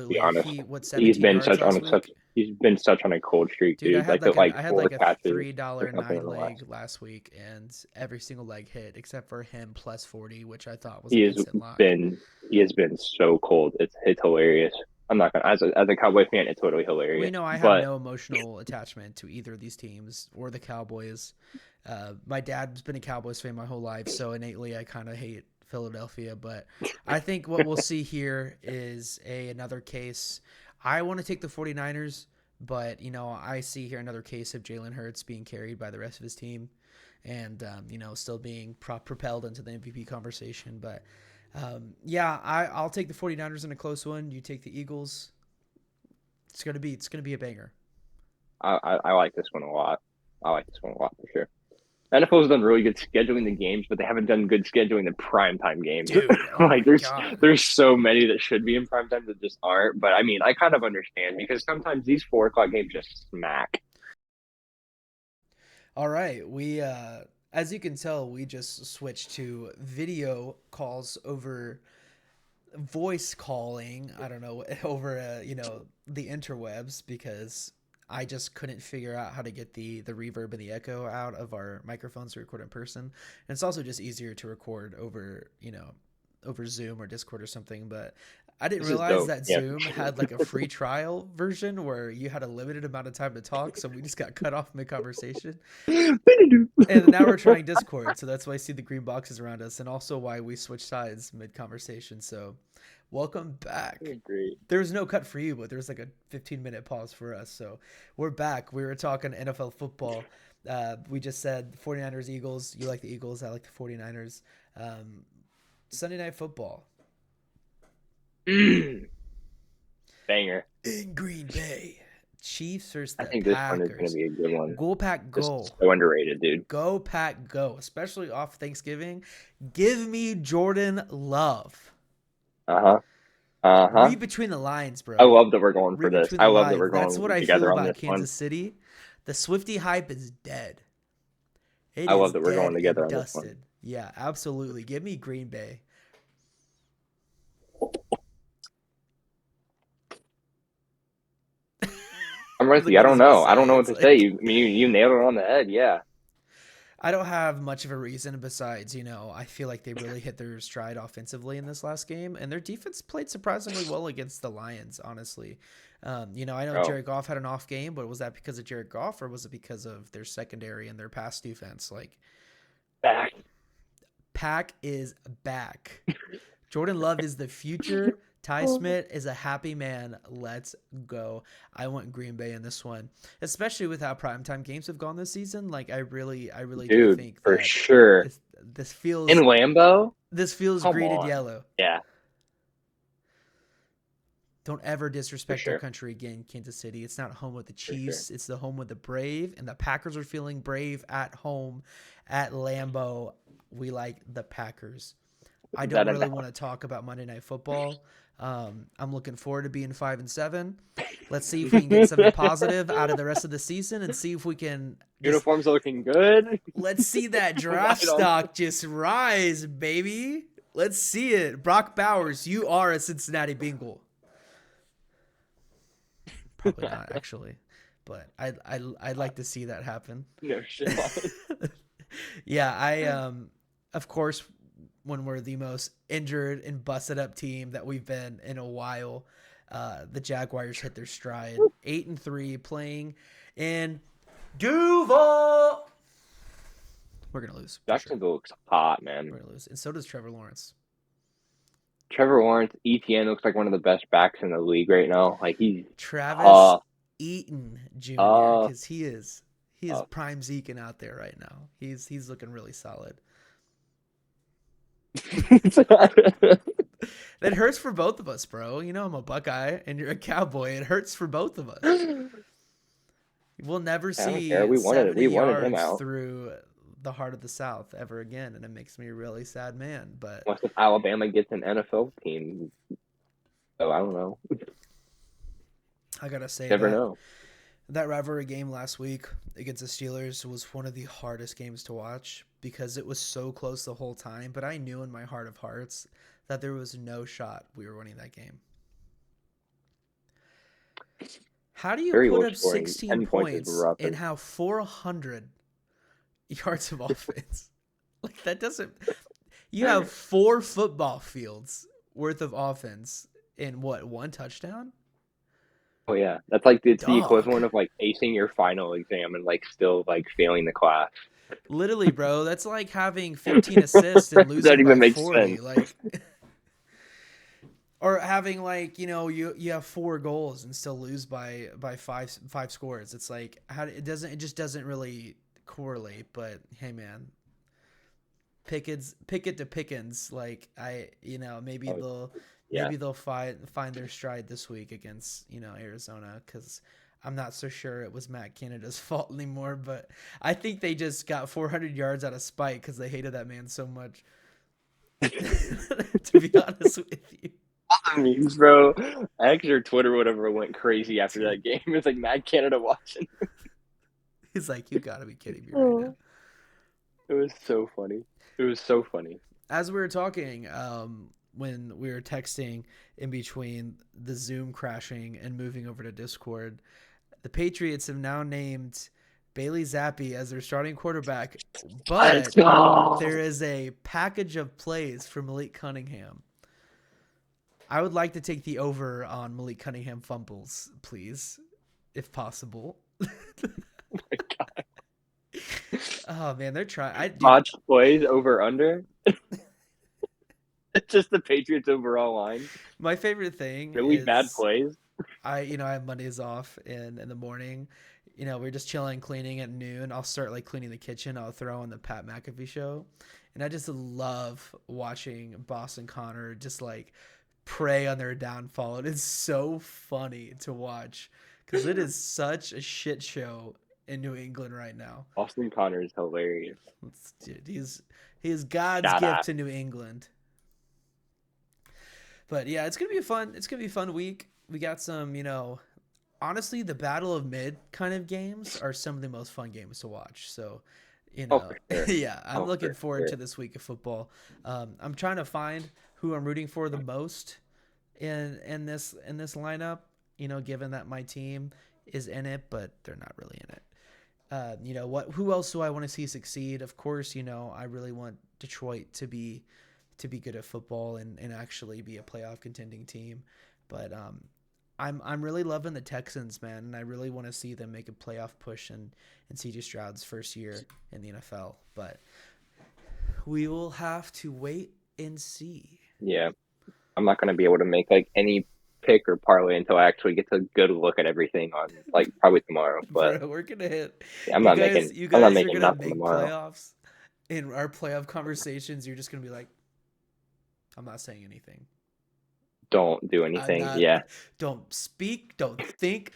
Speaker 2: be
Speaker 1: absolutely.
Speaker 2: honest,
Speaker 1: He what 17 yards last week?
Speaker 2: he's been such on a cold streak,
Speaker 1: Dude,
Speaker 2: dude. Like the
Speaker 1: I had
Speaker 2: four
Speaker 1: like a
Speaker 2: catches or
Speaker 1: $3
Speaker 2: something
Speaker 1: nine
Speaker 2: in the last.
Speaker 1: leg last week, and every single leg hit except for him plus 40, which I thought was
Speaker 2: He
Speaker 1: an
Speaker 2: has
Speaker 1: instant lock.
Speaker 2: been he has been so cold. It's hilarious. I'm not gonna as a Cowboy fan, it's totally
Speaker 1: Well,
Speaker 2: hilarious.
Speaker 1: I have
Speaker 2: But
Speaker 1: no emotional attachment to either of these teams or the Cowboys. My dad's been a Cowboys fan my whole life, so innately I kind of hate Philadelphia. But I think what we'll see here is another case. I want to take the 49ers, but I see here another case of Jalen Hurts being carried by the rest of his team, and still being propelled into the MVP conversation. But yeah, I'll take the 49ers in a close one. You take the Eagles. It's gonna be a banger.
Speaker 2: I like this one a lot. I like this one a lot for sure. NFL's done really good scheduling the games, but they haven't done good scheduling the primetime games.
Speaker 1: Dude, oh
Speaker 2: Like
Speaker 1: my god.
Speaker 2: there's so many that should be in primetime that just aren't. But I mean, I kind of understand because sometimes these 4 o'clock games just smack.
Speaker 1: All right, we as you can tell, we just switched to video calls over voice calling. I don't know, over the interwebs, because I just couldn't figure out how to get the reverb and the echo out of our microphones to record in person. And it's also just easier to record over Zoom or Discord or something. But I didn't
Speaker 2: This is
Speaker 1: realize
Speaker 2: dope.
Speaker 1: that
Speaker 2: Yeah, for
Speaker 1: Zoom
Speaker 2: sure.
Speaker 1: had like a free trial version where you had a limited amount of time to talk, so we just got cut off mid conversation. And now we're trying Discord, so that's why I see the green boxes around us, and also why we switch sides mid conversation. So, welcome back.
Speaker 2: Great.
Speaker 1: There was no cut for you, but there was like a 15-minute pause for us. So, we're back. We were talking NFL football. We just said 49ers, Eagles. You like the Eagles. I like the 49ers. Um, Sunday Night Football
Speaker 2: Banger.
Speaker 1: in Green Bay. Chiefs versus
Speaker 2: I
Speaker 1: the
Speaker 2: think this one is going to
Speaker 1: Packers.
Speaker 2: be a good one.
Speaker 1: Go Pack,
Speaker 2: This is
Speaker 1: go.
Speaker 2: so underrated, dude.
Speaker 1: Go Pack, go. Especially off Thanksgiving. Give me Jordan Love.
Speaker 2: Uh huh. Uh huh.
Speaker 1: Read between the lines,
Speaker 2: I
Speaker 1: bro.
Speaker 2: love that we're going for
Speaker 1: Read
Speaker 2: this.
Speaker 1: between
Speaker 2: I
Speaker 1: the
Speaker 2: love that
Speaker 1: lines.
Speaker 2: we're
Speaker 1: That's what
Speaker 2: going
Speaker 1: I feel
Speaker 2: together on
Speaker 1: about
Speaker 2: this one.
Speaker 1: Kansas City. The Swifty hype is dead. It
Speaker 2: I love
Speaker 1: is
Speaker 2: that we're going
Speaker 1: dead
Speaker 2: together
Speaker 1: and
Speaker 2: on this one.
Speaker 1: dusted. Yeah, absolutely. Give me Green Bay.
Speaker 2: I'm right with
Speaker 1: Like,
Speaker 2: you. I
Speaker 1: what
Speaker 2: don't
Speaker 1: is he gonna
Speaker 2: know. I don't
Speaker 1: say?
Speaker 2: know what
Speaker 1: It's
Speaker 2: to say.
Speaker 1: like
Speaker 2: You nailed it on the head. Yeah.
Speaker 1: I don't have much of a reason besides, I feel like they really hit their stride offensively in this last game, and their defense played surprisingly well against the Lions, honestly. I know
Speaker 2: Oh,
Speaker 1: Jared Goff had an off game, but was that because of Jared Goff or was it because of their secondary and their pass defense? Like,
Speaker 2: back.
Speaker 1: Pack is back. Jordan Love is the future. Ty Smith is a happy man. Let's go. I want Green Bay in this one, especially with how primetime games have gone this season. Like, I really do
Speaker 2: Dude,
Speaker 1: think
Speaker 2: for
Speaker 1: that
Speaker 2: sure.
Speaker 1: this this feels
Speaker 2: In Lambeau?
Speaker 1: this feels
Speaker 2: Come
Speaker 1: green and
Speaker 2: on.
Speaker 1: yellow.
Speaker 2: Yeah.
Speaker 1: Don't ever
Speaker 2: For
Speaker 1: disrespect our
Speaker 2: sure.
Speaker 1: country again, Kansas City. It's not home with the
Speaker 2: For sure.
Speaker 1: Chiefs. It's the home with the brave, and the Packers are feeling brave at home at Lambeau. We like the Packers. I don't
Speaker 2: That
Speaker 1: really
Speaker 2: enough.
Speaker 1: want to talk about Monday Night Football. I'm looking forward to being 5-7. Let's see if we can get something positive out of the rest of the season and see if we can just
Speaker 2: Uniforms looking good.
Speaker 1: let's see that draft
Speaker 2: White on.
Speaker 1: stock just rise, baby. Let's see it. Brock Bowers, you are a Cincinnati Bengal. Probably not actually, but I'd like to see that happen.
Speaker 2: No shit.
Speaker 1: Yeah, of course, when we're the most injured and busted up team that we've been in a while, the Jaguars hit their stride. 8-3, playing in Duval. We're gonna lose.
Speaker 2: Jacksonville looks hot, man.
Speaker 1: We're gonna lose, and so does Trevor Lawrence.
Speaker 2: Trevor Lawrence, ETN looks like one of the best backs in the league right now. Like he's
Speaker 1: Travis
Speaker 2: tough.
Speaker 1: Eaton Jr.
Speaker 2: Uh,
Speaker 1: because he is
Speaker 2: uh.
Speaker 1: prime Zekeing out there right now. He's looking really solid. That hurts for both of us, bro. You know I'm a Buckeye and you're a Cowboy. It hurts for both of us. We'll never
Speaker 2: I don't
Speaker 1: see
Speaker 2: care. We wanted
Speaker 1: 70
Speaker 2: him
Speaker 1: yards
Speaker 2: out.
Speaker 1: through the heart of the South ever again, and it makes me a really sad man. But
Speaker 2: Unless if Alabama gets an NFL team, so I don't know.
Speaker 1: I gotta say
Speaker 2: Never know.
Speaker 1: that rivalry game last week against the Steelers was one of the hardest games to watch because it was so close the whole time. But I knew in my heart of hearts that there was no shot we were winning that game. How do you
Speaker 2: Very
Speaker 1: put
Speaker 2: low
Speaker 1: up
Speaker 2: scoring.
Speaker 1: 16
Speaker 2: 10 points is
Speaker 1: points
Speaker 2: rough.
Speaker 1: and have 400 yards of offense? Like that doesn't. You have 4 football fields worth of offense in what, 1 touchdown?
Speaker 2: Oh yeah, that's like it's the
Speaker 1: Dog.
Speaker 2: equivalent of like acing your final exam and like still like failing the class.
Speaker 1: Literally, bro, that's like having 15 assists and
Speaker 2: That
Speaker 1: losing
Speaker 2: even
Speaker 1: by
Speaker 2: makes
Speaker 1: 40.
Speaker 2: sense.
Speaker 1: Like, or having like, you have 4 goals and still lose by five scores. It's like it just doesn't really correlate. But hey, man, Pickett to Pickens. Like maybe
Speaker 2: Oh, yeah.
Speaker 1: they'll find their stride this week against Arizona, because I'm not so sure it was Matt Canada's fault anymore. But I think they just got 400 yards out of spite because they hated that man so much. To be honest with you.
Speaker 2: Memes, bro. X or Twitter, whatever, went crazy after that game. It's like Mad Canada watching.
Speaker 1: He's like, you gotta be kidding me right now.
Speaker 2: It was so funny. It was so funny.
Speaker 1: As we were talking, when we were texting in between the Zoom crashing and moving over to Discord, the Patriots have now named Bailey Zappi as their starting quarterback, but there is a package of plays for Malik Cunningham. I would like to take the over on Malik Cunningham fumbles, please, if possible.
Speaker 2: Oh my God.
Speaker 1: Oh man, they're trying.
Speaker 2: Botched plays over under. It's just the Patriots overall line.
Speaker 1: My favorite thing
Speaker 2: Really
Speaker 1: is
Speaker 2: bad plays.
Speaker 1: I have Mondays off in the morning. We're just chilling, cleaning at noon. I'll start like cleaning the kitchen. I'll throw on the Pat McAfee show, and I just love watching Boston Connor just like prey on their downfall. It is so funny to watch because it is such a shit show in New England right now.
Speaker 2: Austin Connor is hilarious.
Speaker 1: Dude, he's God's gift to New England. But yeah, it's gonna be a fun week. We got some, honestly, the Battle of Mid kind of games are some of the most fun games to watch. So,
Speaker 2: For sure.
Speaker 1: yeah, I'm looking forward to this week of football. I'm trying to find who I'm rooting for the most in this lineup. Given that my team is in it, but they're not really in it. Who else do I want to see succeed? Of course, I really want Detroit to be good at football and actually be a playoff contending team. But I'm really loving the Texans, man, and I really want to see them make a playoff push in C.J. Stroud's first year in the NFL. But we will have to wait and see.
Speaker 2: Yeah. I'm not going to be able to make like any pick or parlay until I actually get a good look at everything on like probably tomorrow. But
Speaker 1: bro, we're gonna hit.
Speaker 2: Yeah, I'm not making
Speaker 1: nothing
Speaker 2: tomorrow.
Speaker 1: Playoffs. In our playoff conversations, you're just gonna be like, I'm not saying anything.
Speaker 2: don't do
Speaker 1: I'm
Speaker 2: anything.
Speaker 1: not.
Speaker 2: Yeah.
Speaker 1: Don't speak. Don't think.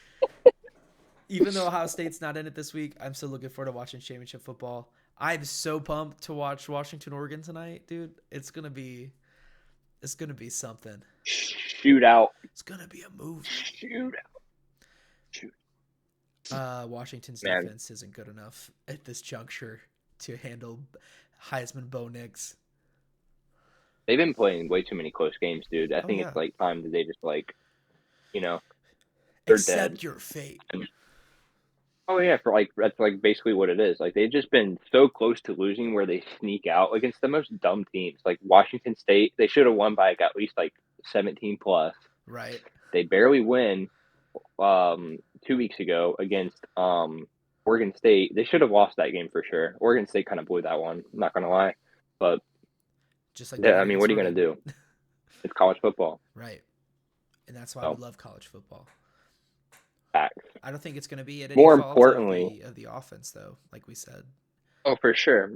Speaker 1: Even though Ohio State's not in it this week, I'm still looking forward to watching championship football. I'm so pumped to watch Washington Oregon tonight, dude. It's gonna be something.
Speaker 2: Shootout.
Speaker 1: It's gonna be a movie.
Speaker 2: Shootout. Shoot.
Speaker 1: Washington's
Speaker 2: Man,
Speaker 1: defense isn't good enough at this juncture to handle Heisman Bo Nix.
Speaker 2: they've been playing way too many close games, dude. I
Speaker 1: Oh
Speaker 2: think
Speaker 1: yeah.
Speaker 2: it's like time that they just like, you know, they're dead.
Speaker 1: Accept your fate.
Speaker 2: Oh yeah, for like that's like basically what it is. Like they've just been so close to losing where they sneak out against the most dumb teams. Like Washington State, they should have won by like, at least like 17 plus.
Speaker 1: Right.
Speaker 2: They barely win 2 weeks ago against Oregon State. They should have lost that game for sure. Oregon State kind of blew that one, I'm not gonna lie. But
Speaker 1: Just like they
Speaker 2: yeah,
Speaker 1: did
Speaker 2: I mean, what
Speaker 1: against
Speaker 2: are you gonna
Speaker 1: Oregon.
Speaker 2: do? It's college football.
Speaker 1: Right. And that's why we
Speaker 2: So
Speaker 1: love college football.
Speaker 2: facts.
Speaker 1: I don't think it's going to be at any
Speaker 2: More
Speaker 1: fault of
Speaker 2: importantly,
Speaker 1: the offense though, like we said.
Speaker 2: oh for sure.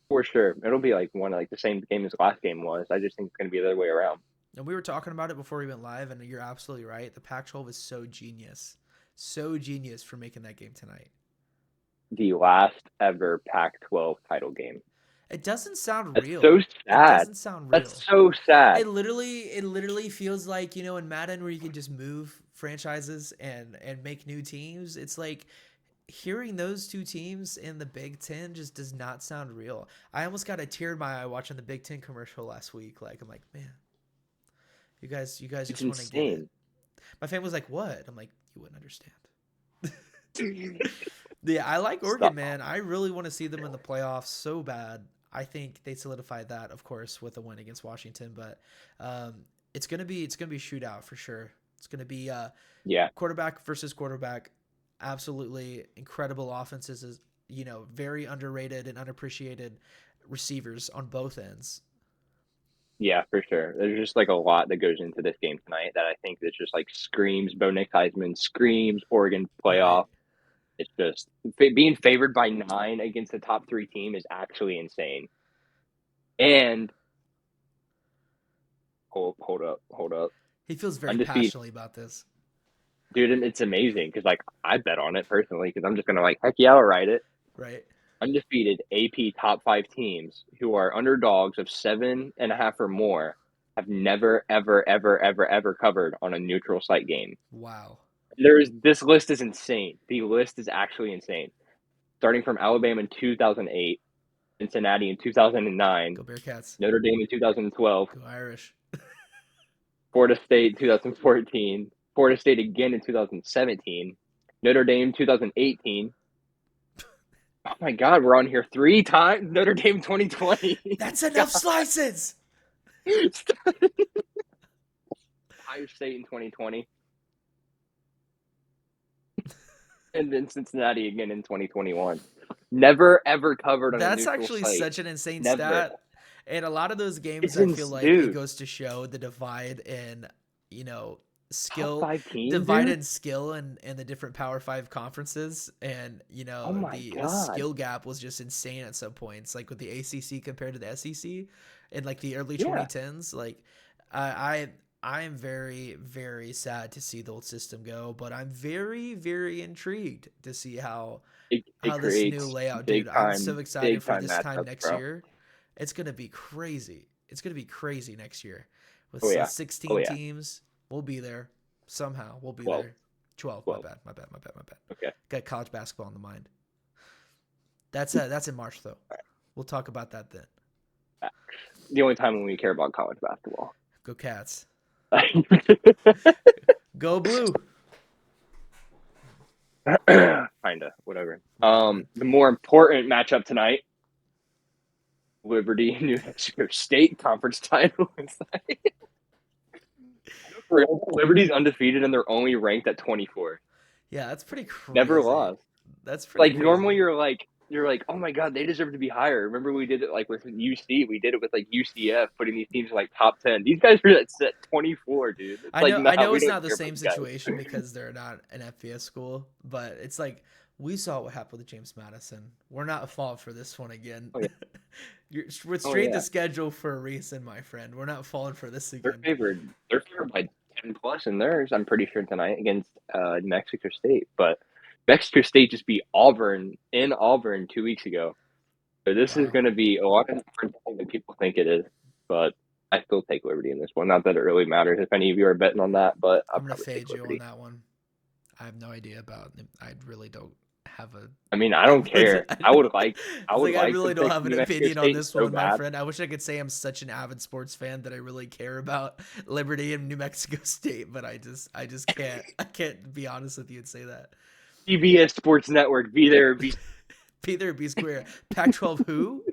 Speaker 2: For sure. It'll be like one like the same game as the last game was. I just think it's gonna be the other way around.
Speaker 1: And we were talking about it before we went live, and you're absolutely right. The Pac-12 is so genius for making that game tonight.
Speaker 2: The last ever Pac-12 title game.
Speaker 1: It doesn't sound
Speaker 2: That's
Speaker 1: real.
Speaker 2: so
Speaker 1: It
Speaker 2: sad.
Speaker 1: doesn't sound real.
Speaker 2: That's so sad.
Speaker 1: It literally feels like, in Madden where you can just move franchises and make new teams. It's like hearing those two teams in the Big Ten just does not sound real. I almost got a tear in my eye watching the Big Ten commercial last week. Like I'm like, man, you guys
Speaker 2: It's
Speaker 1: just want to get it.
Speaker 2: insane.
Speaker 1: My family was like, what? I'm like, you wouldn't understand. Yeah, I like Oregon,
Speaker 2: Stop.
Speaker 1: man. I really want to see them in the playoffs so bad. I think they solidified that, of course, with a win against Washington. But it's gonna be a shootout for sure. It's gonna be
Speaker 2: Yeah.
Speaker 1: quarterback versus quarterback. Absolutely incredible offenses. Very underrated and unappreciated receivers on both ends.
Speaker 2: Yeah, for sure. There's just like a lot that goes into this game tonight that I think that just like screams Bo Nick Heisman, screams Oregon
Speaker 1: Right.
Speaker 2: playoff. It's just being favored by 9 against the top 3 team is actually insane. And hold up.
Speaker 1: He feels very
Speaker 2: Undefeated,
Speaker 1: passionately about this.
Speaker 2: dude, and it's amazing because like I bet on it personally because I'm just gonna like heck yeah, I'll write it.
Speaker 1: Right.
Speaker 2: Undefeated AP top 5 teams who are underdogs of 7.5 or more have never ever covered on a neutral site game.
Speaker 1: Wow.
Speaker 2: This list is insane. The list is actually insane. Starting from Alabama in 2008, Cincinnati in 2009,
Speaker 1: Go Bearcats.
Speaker 2: Notre Dame in 2012,
Speaker 1: Go Irish.
Speaker 2: Florida State 2014, Florida State again in 2017, Notre Dame 2018. Oh my God, we're on here 3 times. Notre Dame 2020.
Speaker 1: That's enough slices.
Speaker 2: Ohio State in 2020. And then Cincinnati again in 2021. Never ever covered on a
Speaker 1: That's
Speaker 2: neutral
Speaker 1: actually
Speaker 2: site.
Speaker 1: such an insane
Speaker 2: Never.
Speaker 1: stat. And a lot of those games,
Speaker 2: It's
Speaker 1: I feel like it
Speaker 2: dude.
Speaker 1: goes to show the divide in,
Speaker 2: Top
Speaker 1: skill,
Speaker 2: 5 teams,
Speaker 1: divide
Speaker 2: dude?
Speaker 1: in skill and the different Power Five conferences. And,
Speaker 2: Oh my
Speaker 1: the
Speaker 2: God.
Speaker 1: skill gap was just insane at some points, like with the ACC compared to the SEC in like the early
Speaker 2: Yeah.
Speaker 1: 2010s. Like, I am very, very sad to see the old system go, but I'm very, very intrigued to see how
Speaker 2: It
Speaker 1: this
Speaker 2: creates
Speaker 1: new layout,
Speaker 2: big
Speaker 1: dude. I'm
Speaker 2: time,
Speaker 1: so excited
Speaker 2: big
Speaker 1: for
Speaker 2: time
Speaker 1: this time
Speaker 2: matchups,
Speaker 1: next
Speaker 2: bro.
Speaker 1: year. It's gonna be crazy. It's gonna be crazy next year with
Speaker 2: Oh yeah.
Speaker 1: 16
Speaker 2: Oh yeah.
Speaker 1: teams. We'll be there somehow. We'll be
Speaker 2: 12.
Speaker 1: there. 12.
Speaker 2: 12.
Speaker 1: My bad.
Speaker 2: Okay.
Speaker 1: Got college basketball in the mind. That's in March though. We'll talk about that then.
Speaker 2: The only time when we care about college basketball.
Speaker 1: Go Cats. Go Blue.
Speaker 2: Kinda, whatever. The more important matchup tonight, Liberty New Hampshire State conference title. Liberty's undefeated and they're only ranked at 24.
Speaker 1: Yeah, that's pretty crazy.
Speaker 2: Never lost.
Speaker 1: That's pretty crazy.
Speaker 2: Normally you're like, oh my God, they deserve to be higher. Remember we did it like with UC, we did it with like UCF, putting these teams in like top 10. These guys are at 24, dude. It's
Speaker 1: I know
Speaker 2: like,
Speaker 1: it's
Speaker 2: we don't
Speaker 1: not the
Speaker 2: care
Speaker 1: same
Speaker 2: about these guys.
Speaker 1: situation because they're not an FBS school, but it's like We saw what happened with James Madison. We're not at fault for this one again.
Speaker 2: Oh yeah.
Speaker 1: We're
Speaker 2: Oh
Speaker 1: straight to
Speaker 2: yeah.
Speaker 1: schedule for a reason, my friend. We're not falling for this
Speaker 2: They're
Speaker 1: again.
Speaker 2: favored. They're favored by 10 plus in theirs. I'm pretty sure tonight against New Mexico State. But Mexico State just beat Auburn in Auburn 2 weeks ago. So this is
Speaker 1: Wow.
Speaker 2: going to be a lot different than people think it is. But I still take Liberty in this one. Not that it really matters if any of you are betting on that, but I'll
Speaker 1: I'm gonna
Speaker 2: probably take
Speaker 1: fade you on
Speaker 2: Liberty.
Speaker 1: that one. I have no idea about it. I really don't have a.
Speaker 2: I mean, I
Speaker 1: I
Speaker 2: don't
Speaker 1: was,
Speaker 2: care.
Speaker 1: I
Speaker 2: I
Speaker 1: was
Speaker 2: would
Speaker 1: like, I
Speaker 2: like to
Speaker 1: really don't
Speaker 2: pick
Speaker 1: have an
Speaker 2: New Mexico
Speaker 1: opinion on
Speaker 2: State
Speaker 1: this
Speaker 2: so
Speaker 1: one, my
Speaker 2: bad.
Speaker 1: friend. I wish I could say I'm such an avid sports fan that I really care about Liberty and New Mexico State, but I just can't. I can't be honest with you and say that.
Speaker 2: CBS Sports Network, be there or be
Speaker 1: Be there, be square. Pac-12 who?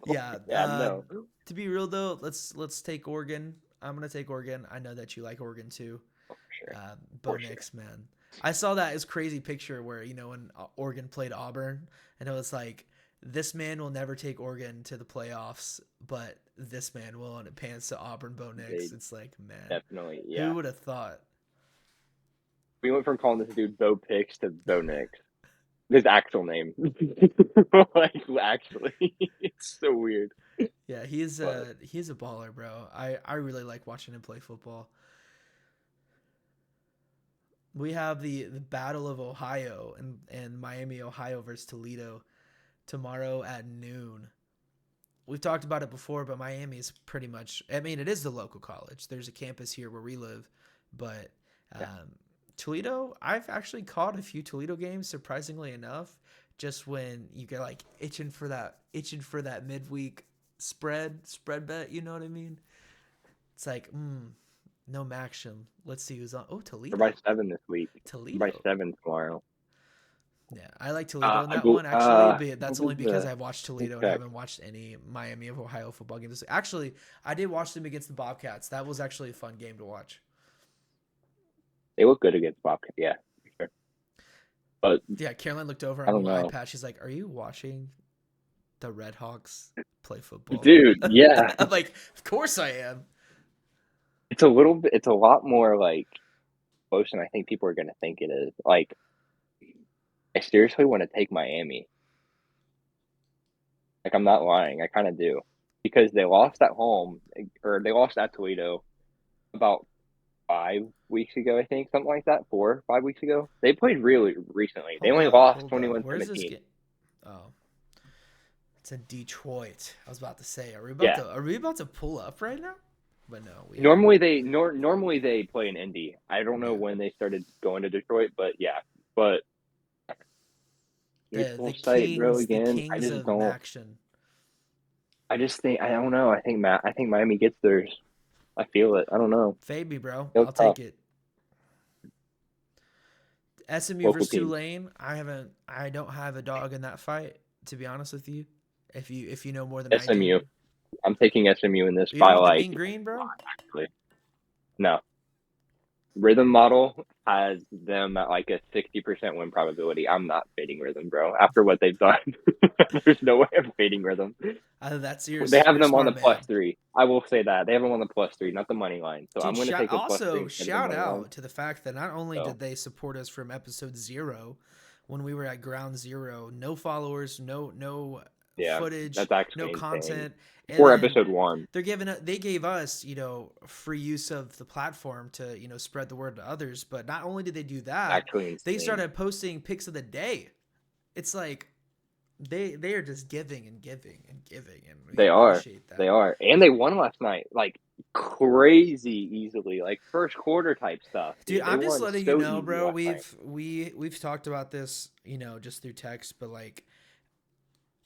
Speaker 1: Yeah.
Speaker 2: yeah, no.
Speaker 1: To be real though, let's take Oregon. I'm gonna take Oregon. I know that you like Oregon too.
Speaker 2: For sure.
Speaker 1: Bo
Speaker 2: For sure.
Speaker 1: Nix, man. I saw that as crazy picture where when Oregon played Auburn, and it was like this man will never take Oregon to the playoffs, but this man will, and it pans to Auburn Bo Nix.
Speaker 2: They
Speaker 1: It's like, man,
Speaker 2: definitely,
Speaker 1: who
Speaker 2: yeah.
Speaker 1: would have thought?
Speaker 2: We went from calling this dude Bo Pix to Bo Nix. His actual name. Like, actually. It's so weird.
Speaker 1: Yeah,
Speaker 2: But
Speaker 1: he's a baller, bro. I really like watching him play football. We have the Battle of Ohio and Miami, Ohio versus Toledo tomorrow at noon. We've talked about it before, but Miami is pretty much. I mean, it is the local college. There's a campus here where we live, but
Speaker 2: yeah.
Speaker 1: Toledo. I've actually caught a few Toledo games, surprisingly enough. Just when you get like itching for that midweek spread bet. You know what I mean? It's like, no action. Let's see who's on. Oh,
Speaker 2: They're by
Speaker 1: Toledo.
Speaker 2: 7 this week. They're by
Speaker 1: Toledo.
Speaker 2: 7 tomorrow.
Speaker 1: Yeah, I like Toledo in
Speaker 2: I
Speaker 1: that
Speaker 2: go
Speaker 1: one actually, but
Speaker 2: what
Speaker 1: that's
Speaker 2: was
Speaker 1: only because
Speaker 2: the
Speaker 1: I've watched
Speaker 2: let me
Speaker 1: Toledo and
Speaker 2: check.
Speaker 1: haven't watched any Miami of Ohio football games. Actually, I did watch them against the Bobcats. That was actually a fun game to watch.
Speaker 2: They look good against Bobcat, yeah, for sure. But
Speaker 1: Yeah, Caroline looked over
Speaker 2: I
Speaker 1: on
Speaker 2: don't
Speaker 1: my
Speaker 2: know.
Speaker 1: iPad. She's like, "Are you watching the Red Hawks play football?"
Speaker 2: Dude, yeah.
Speaker 1: I'm like, "Of course I am."
Speaker 2: It's a lot more like close than I think people are gonna think it is. Like I seriously want to take Miami. Like I'm not lying, I kinda do. Because they lost at home or they lost at Toledo about 5 weeks ago, I think, something like that. 4 or 5 weeks ago. They played really recently. They
Speaker 1: Hold
Speaker 2: only
Speaker 1: up,
Speaker 2: lost
Speaker 1: hold up. Where's this
Speaker 2: 21-17.
Speaker 1: game? Oh, it's in Detroit. I was about to say,
Speaker 2: Yeah.
Speaker 1: are we about to pull up right now? But no, we are.
Speaker 2: Normally they play in Indy. I don't know
Speaker 1: Yeah.
Speaker 2: when they started going to Detroit, but yeah. But
Speaker 1: The
Speaker 2: neutral site, bro,
Speaker 1: the
Speaker 2: again. I
Speaker 1: kings
Speaker 2: just
Speaker 1: of
Speaker 2: don't
Speaker 1: Maction.
Speaker 2: I don't know. I think Miami gets theirs. I feel it. I don't know.
Speaker 1: Fade me, bro.
Speaker 2: Feel
Speaker 1: I'll
Speaker 2: tough.
Speaker 1: take it. SMU
Speaker 2: Local
Speaker 1: versus
Speaker 2: team.
Speaker 1: Tulane. I don't have a dog in that fight, to be honest with you. If you know more than I do.
Speaker 2: SMU. I'm taking SMU in this
Speaker 1: You don't
Speaker 2: by
Speaker 1: want the
Speaker 2: like
Speaker 1: mean green, bro?
Speaker 2: actually. No. Rhythm model has them at like a 60% win probability. I'm not fading Rhythm, bro. After what they've done, there's no way I'm fading Rhythm.
Speaker 1: That's
Speaker 2: They have
Speaker 1: you're a
Speaker 2: them on the
Speaker 1: smart man.
Speaker 2: +3. I will say that they have them on the +3, not the money line. So I'm
Speaker 1: Dude,
Speaker 2: going to take the +3
Speaker 1: also
Speaker 2: instead of the
Speaker 1: shout
Speaker 2: money line.
Speaker 1: out to the fact that not only
Speaker 2: So
Speaker 1: did they support us from episode 0 when we were at ground 0, no followers, no
Speaker 2: yeah,
Speaker 1: footage,
Speaker 2: that's actually
Speaker 1: no
Speaker 2: insane.
Speaker 1: content, and
Speaker 2: Or
Speaker 1: then
Speaker 2: episode 1.
Speaker 1: they gave us free use of the platform to spread the word to others. But not only did they do that,
Speaker 2: Actually
Speaker 1: they
Speaker 2: insane.
Speaker 1: started posting pics of the day. It's like they are just giving and giving and giving, and we
Speaker 2: They are.
Speaker 1: appreciate
Speaker 2: They
Speaker 1: that.
Speaker 2: are. And they won last night. Like crazy easily. Like first quarter type stuff,
Speaker 1: Dude,
Speaker 2: dude. They
Speaker 1: I'm just
Speaker 2: won
Speaker 1: letting you
Speaker 2: so
Speaker 1: know,
Speaker 2: easy
Speaker 1: bro.
Speaker 2: last night.
Speaker 1: We've talked about this, just through text, but like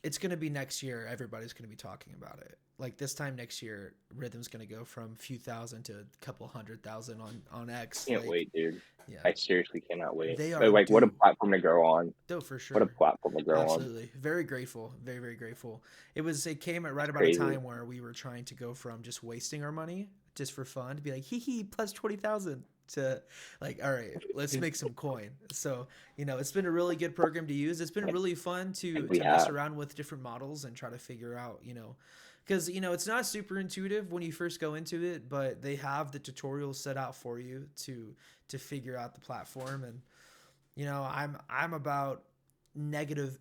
Speaker 1: it's gonna be next year. Everybody's gonna be talking about it. Like this time next year, Rhythm's gonna go from a few thousand to a couple 100,000 on X.
Speaker 2: Can't
Speaker 1: Like,
Speaker 2: wait, dude.
Speaker 1: yeah,
Speaker 2: I seriously cannot wait.
Speaker 1: they are
Speaker 2: But like what a
Speaker 1: due.
Speaker 2: platform to grow on.
Speaker 1: Though for
Speaker 2: What a
Speaker 1: sure.
Speaker 2: platform to grow on.
Speaker 1: Absolutely. Very grateful. Very, very grateful. It came at right
Speaker 2: It's
Speaker 1: about a
Speaker 2: crazy.
Speaker 1: time where we were trying to go from just wasting our money just for fun to be like, hee hee, plus 20,000 to like, all right, let's make some coin. So, it's been a really good program to use. It's been really fun
Speaker 2: I think
Speaker 1: to
Speaker 2: we
Speaker 1: mess
Speaker 2: have.
Speaker 1: around with different models and try to figure out, because, it's not super intuitive when you first go into it, but they have the tutorials set out for you to figure out the platform, and I'm about negative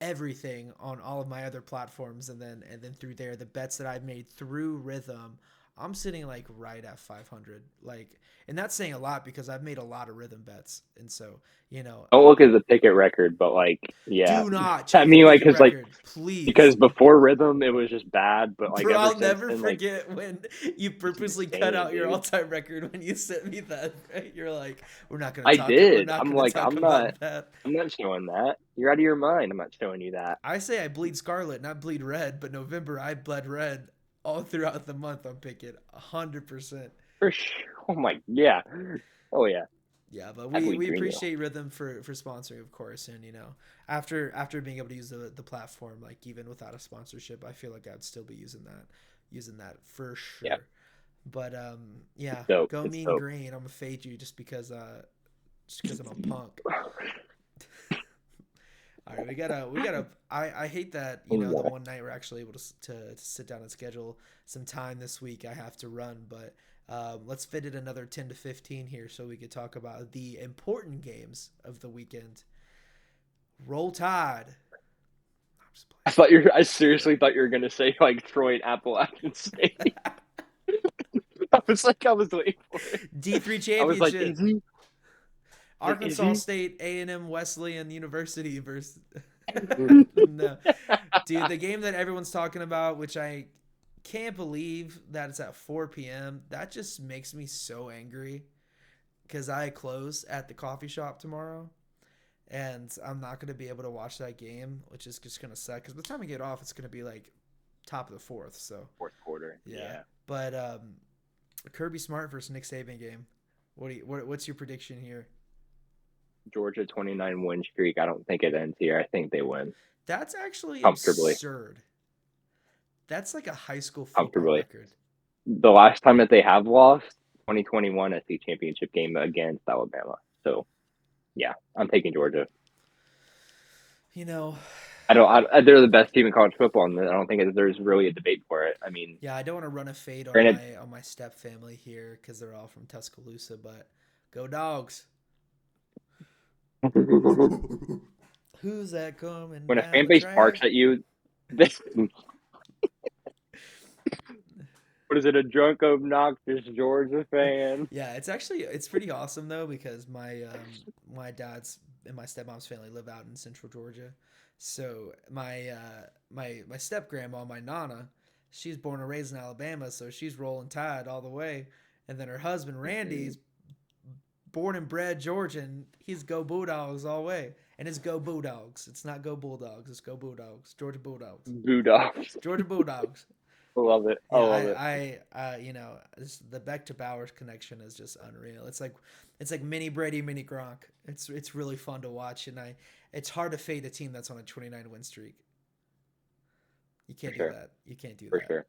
Speaker 1: everything on all of my other platforms, and then through there, the bets that I've made through RITHMM, I'm sitting like right at 500. Like, and that's saying a lot because I've made a lot of rhythm bets, and so you know,
Speaker 2: Don't look at the ticket record, but like, yeah.
Speaker 1: do not
Speaker 2: I
Speaker 1: check the
Speaker 2: mean, like,
Speaker 1: picket
Speaker 2: cause like
Speaker 1: record, please.
Speaker 2: because before Rhythm, it was just bad, but like
Speaker 1: Bro,
Speaker 2: ever
Speaker 1: I'll
Speaker 2: since
Speaker 1: never
Speaker 2: then, like
Speaker 1: forget when you
Speaker 2: it's
Speaker 1: purposely cut
Speaker 2: insane,
Speaker 1: out your
Speaker 2: dude.
Speaker 1: all-time record when you sent me that. Right? You're like,
Speaker 2: I
Speaker 1: we're
Speaker 2: did.
Speaker 1: not
Speaker 2: I'm
Speaker 1: gonna
Speaker 2: like,
Speaker 1: talk about that.
Speaker 2: I'm not showing that. You're out of your mind. I'm not showing you that.
Speaker 1: I say I bleed scarlet, not bleed red, but November I bled red all throughout the month on Pickett, 100%.
Speaker 2: For sure. Oh my, yeah. Oh yeah.
Speaker 1: Yeah, but
Speaker 2: I bleed
Speaker 1: we
Speaker 2: green though.
Speaker 1: appreciate Rhythm for sponsoring, of course, and after being able to use the platform, like even without a sponsorship, I feel like I'd still be using that for
Speaker 2: Yeah,
Speaker 1: sure. But
Speaker 2: it's
Speaker 1: yeah,
Speaker 2: dope.
Speaker 1: go
Speaker 2: It's
Speaker 1: mean
Speaker 2: dope.
Speaker 1: green. I'm gonna fade you just because I'm a punk. All right, we gotta. I hate that the one night we're actually able to sit down and schedule some time this week. I have to run, but let's fit it another 10 to 15 here so we could talk about the important games of the weekend. Roll Tide. I'm just
Speaker 2: I seriously thought you were gonna say like Detroit Appalachian State. I was waiting for it.
Speaker 1: playing. D3
Speaker 2: I was like,
Speaker 1: championship.
Speaker 2: is he? Like, is
Speaker 1: Arkansas
Speaker 2: he?
Speaker 1: State A&M Wesleyan University versus no, dude, the game that everyone's talking about, which I can't believe that it's at 4 p.m. That just makes me so angry because I close at the coffee shop tomorrow, and I'm not gonna be able to watch that game, which is just gonna suck. Because by the time I get off, it's gonna be like top of the fourth. So
Speaker 2: Fourth quarter.
Speaker 1: yeah,
Speaker 2: Yeah.
Speaker 1: but Kirby Smart versus Nick Saban game. What's your prediction here?
Speaker 2: Georgia 29 win streak. I don't think it ends here. I think they win
Speaker 1: That's actually
Speaker 2: comfortably.
Speaker 1: absurd. That's like a high school football
Speaker 2: Comfortably.
Speaker 1: record.
Speaker 2: The last time that they have lost, 2021 at the championship game against Alabama. So yeah, I'm taking Georgia.
Speaker 1: You know,
Speaker 2: They're the best team in college football, and I don't think there's really a debate for it. I mean,
Speaker 1: yeah, I don't want to run a fade on
Speaker 2: granted,
Speaker 1: my step family here because they're all from Tuscaloosa, but go dogs. Who's that coming
Speaker 2: when a
Speaker 1: down
Speaker 2: fan
Speaker 1: the
Speaker 2: base barks
Speaker 1: track?
Speaker 2: at you, this what is it? A drunk, obnoxious Georgia fan?
Speaker 1: Yeah, it's pretty awesome though because my dad's and my stepmom's family live out in central Georgia. So my step grandma, my nana, she's born and raised in Alabama, so she's rolling Tide all the way. And then her husband Randy's born and bred Georgian. He's go Bulldogs all the way. And it's go Bulldogs. It's not go Bulldogs. It's go Bulldogs. Georgia Bulldogs.
Speaker 2: Bulldogs.
Speaker 1: Georgia Bulldogs.
Speaker 2: I love it. I
Speaker 1: Yeah,
Speaker 2: love it.
Speaker 1: the Beck to Bowers connection is just unreal. It's like mini Brady, mini Gronk. It's really fun to watch, and it's hard to fade a team that's on a 29 win streak. You
Speaker 2: For
Speaker 1: can't do
Speaker 2: sure.
Speaker 1: that. You can't do
Speaker 2: For
Speaker 1: that.
Speaker 2: sure.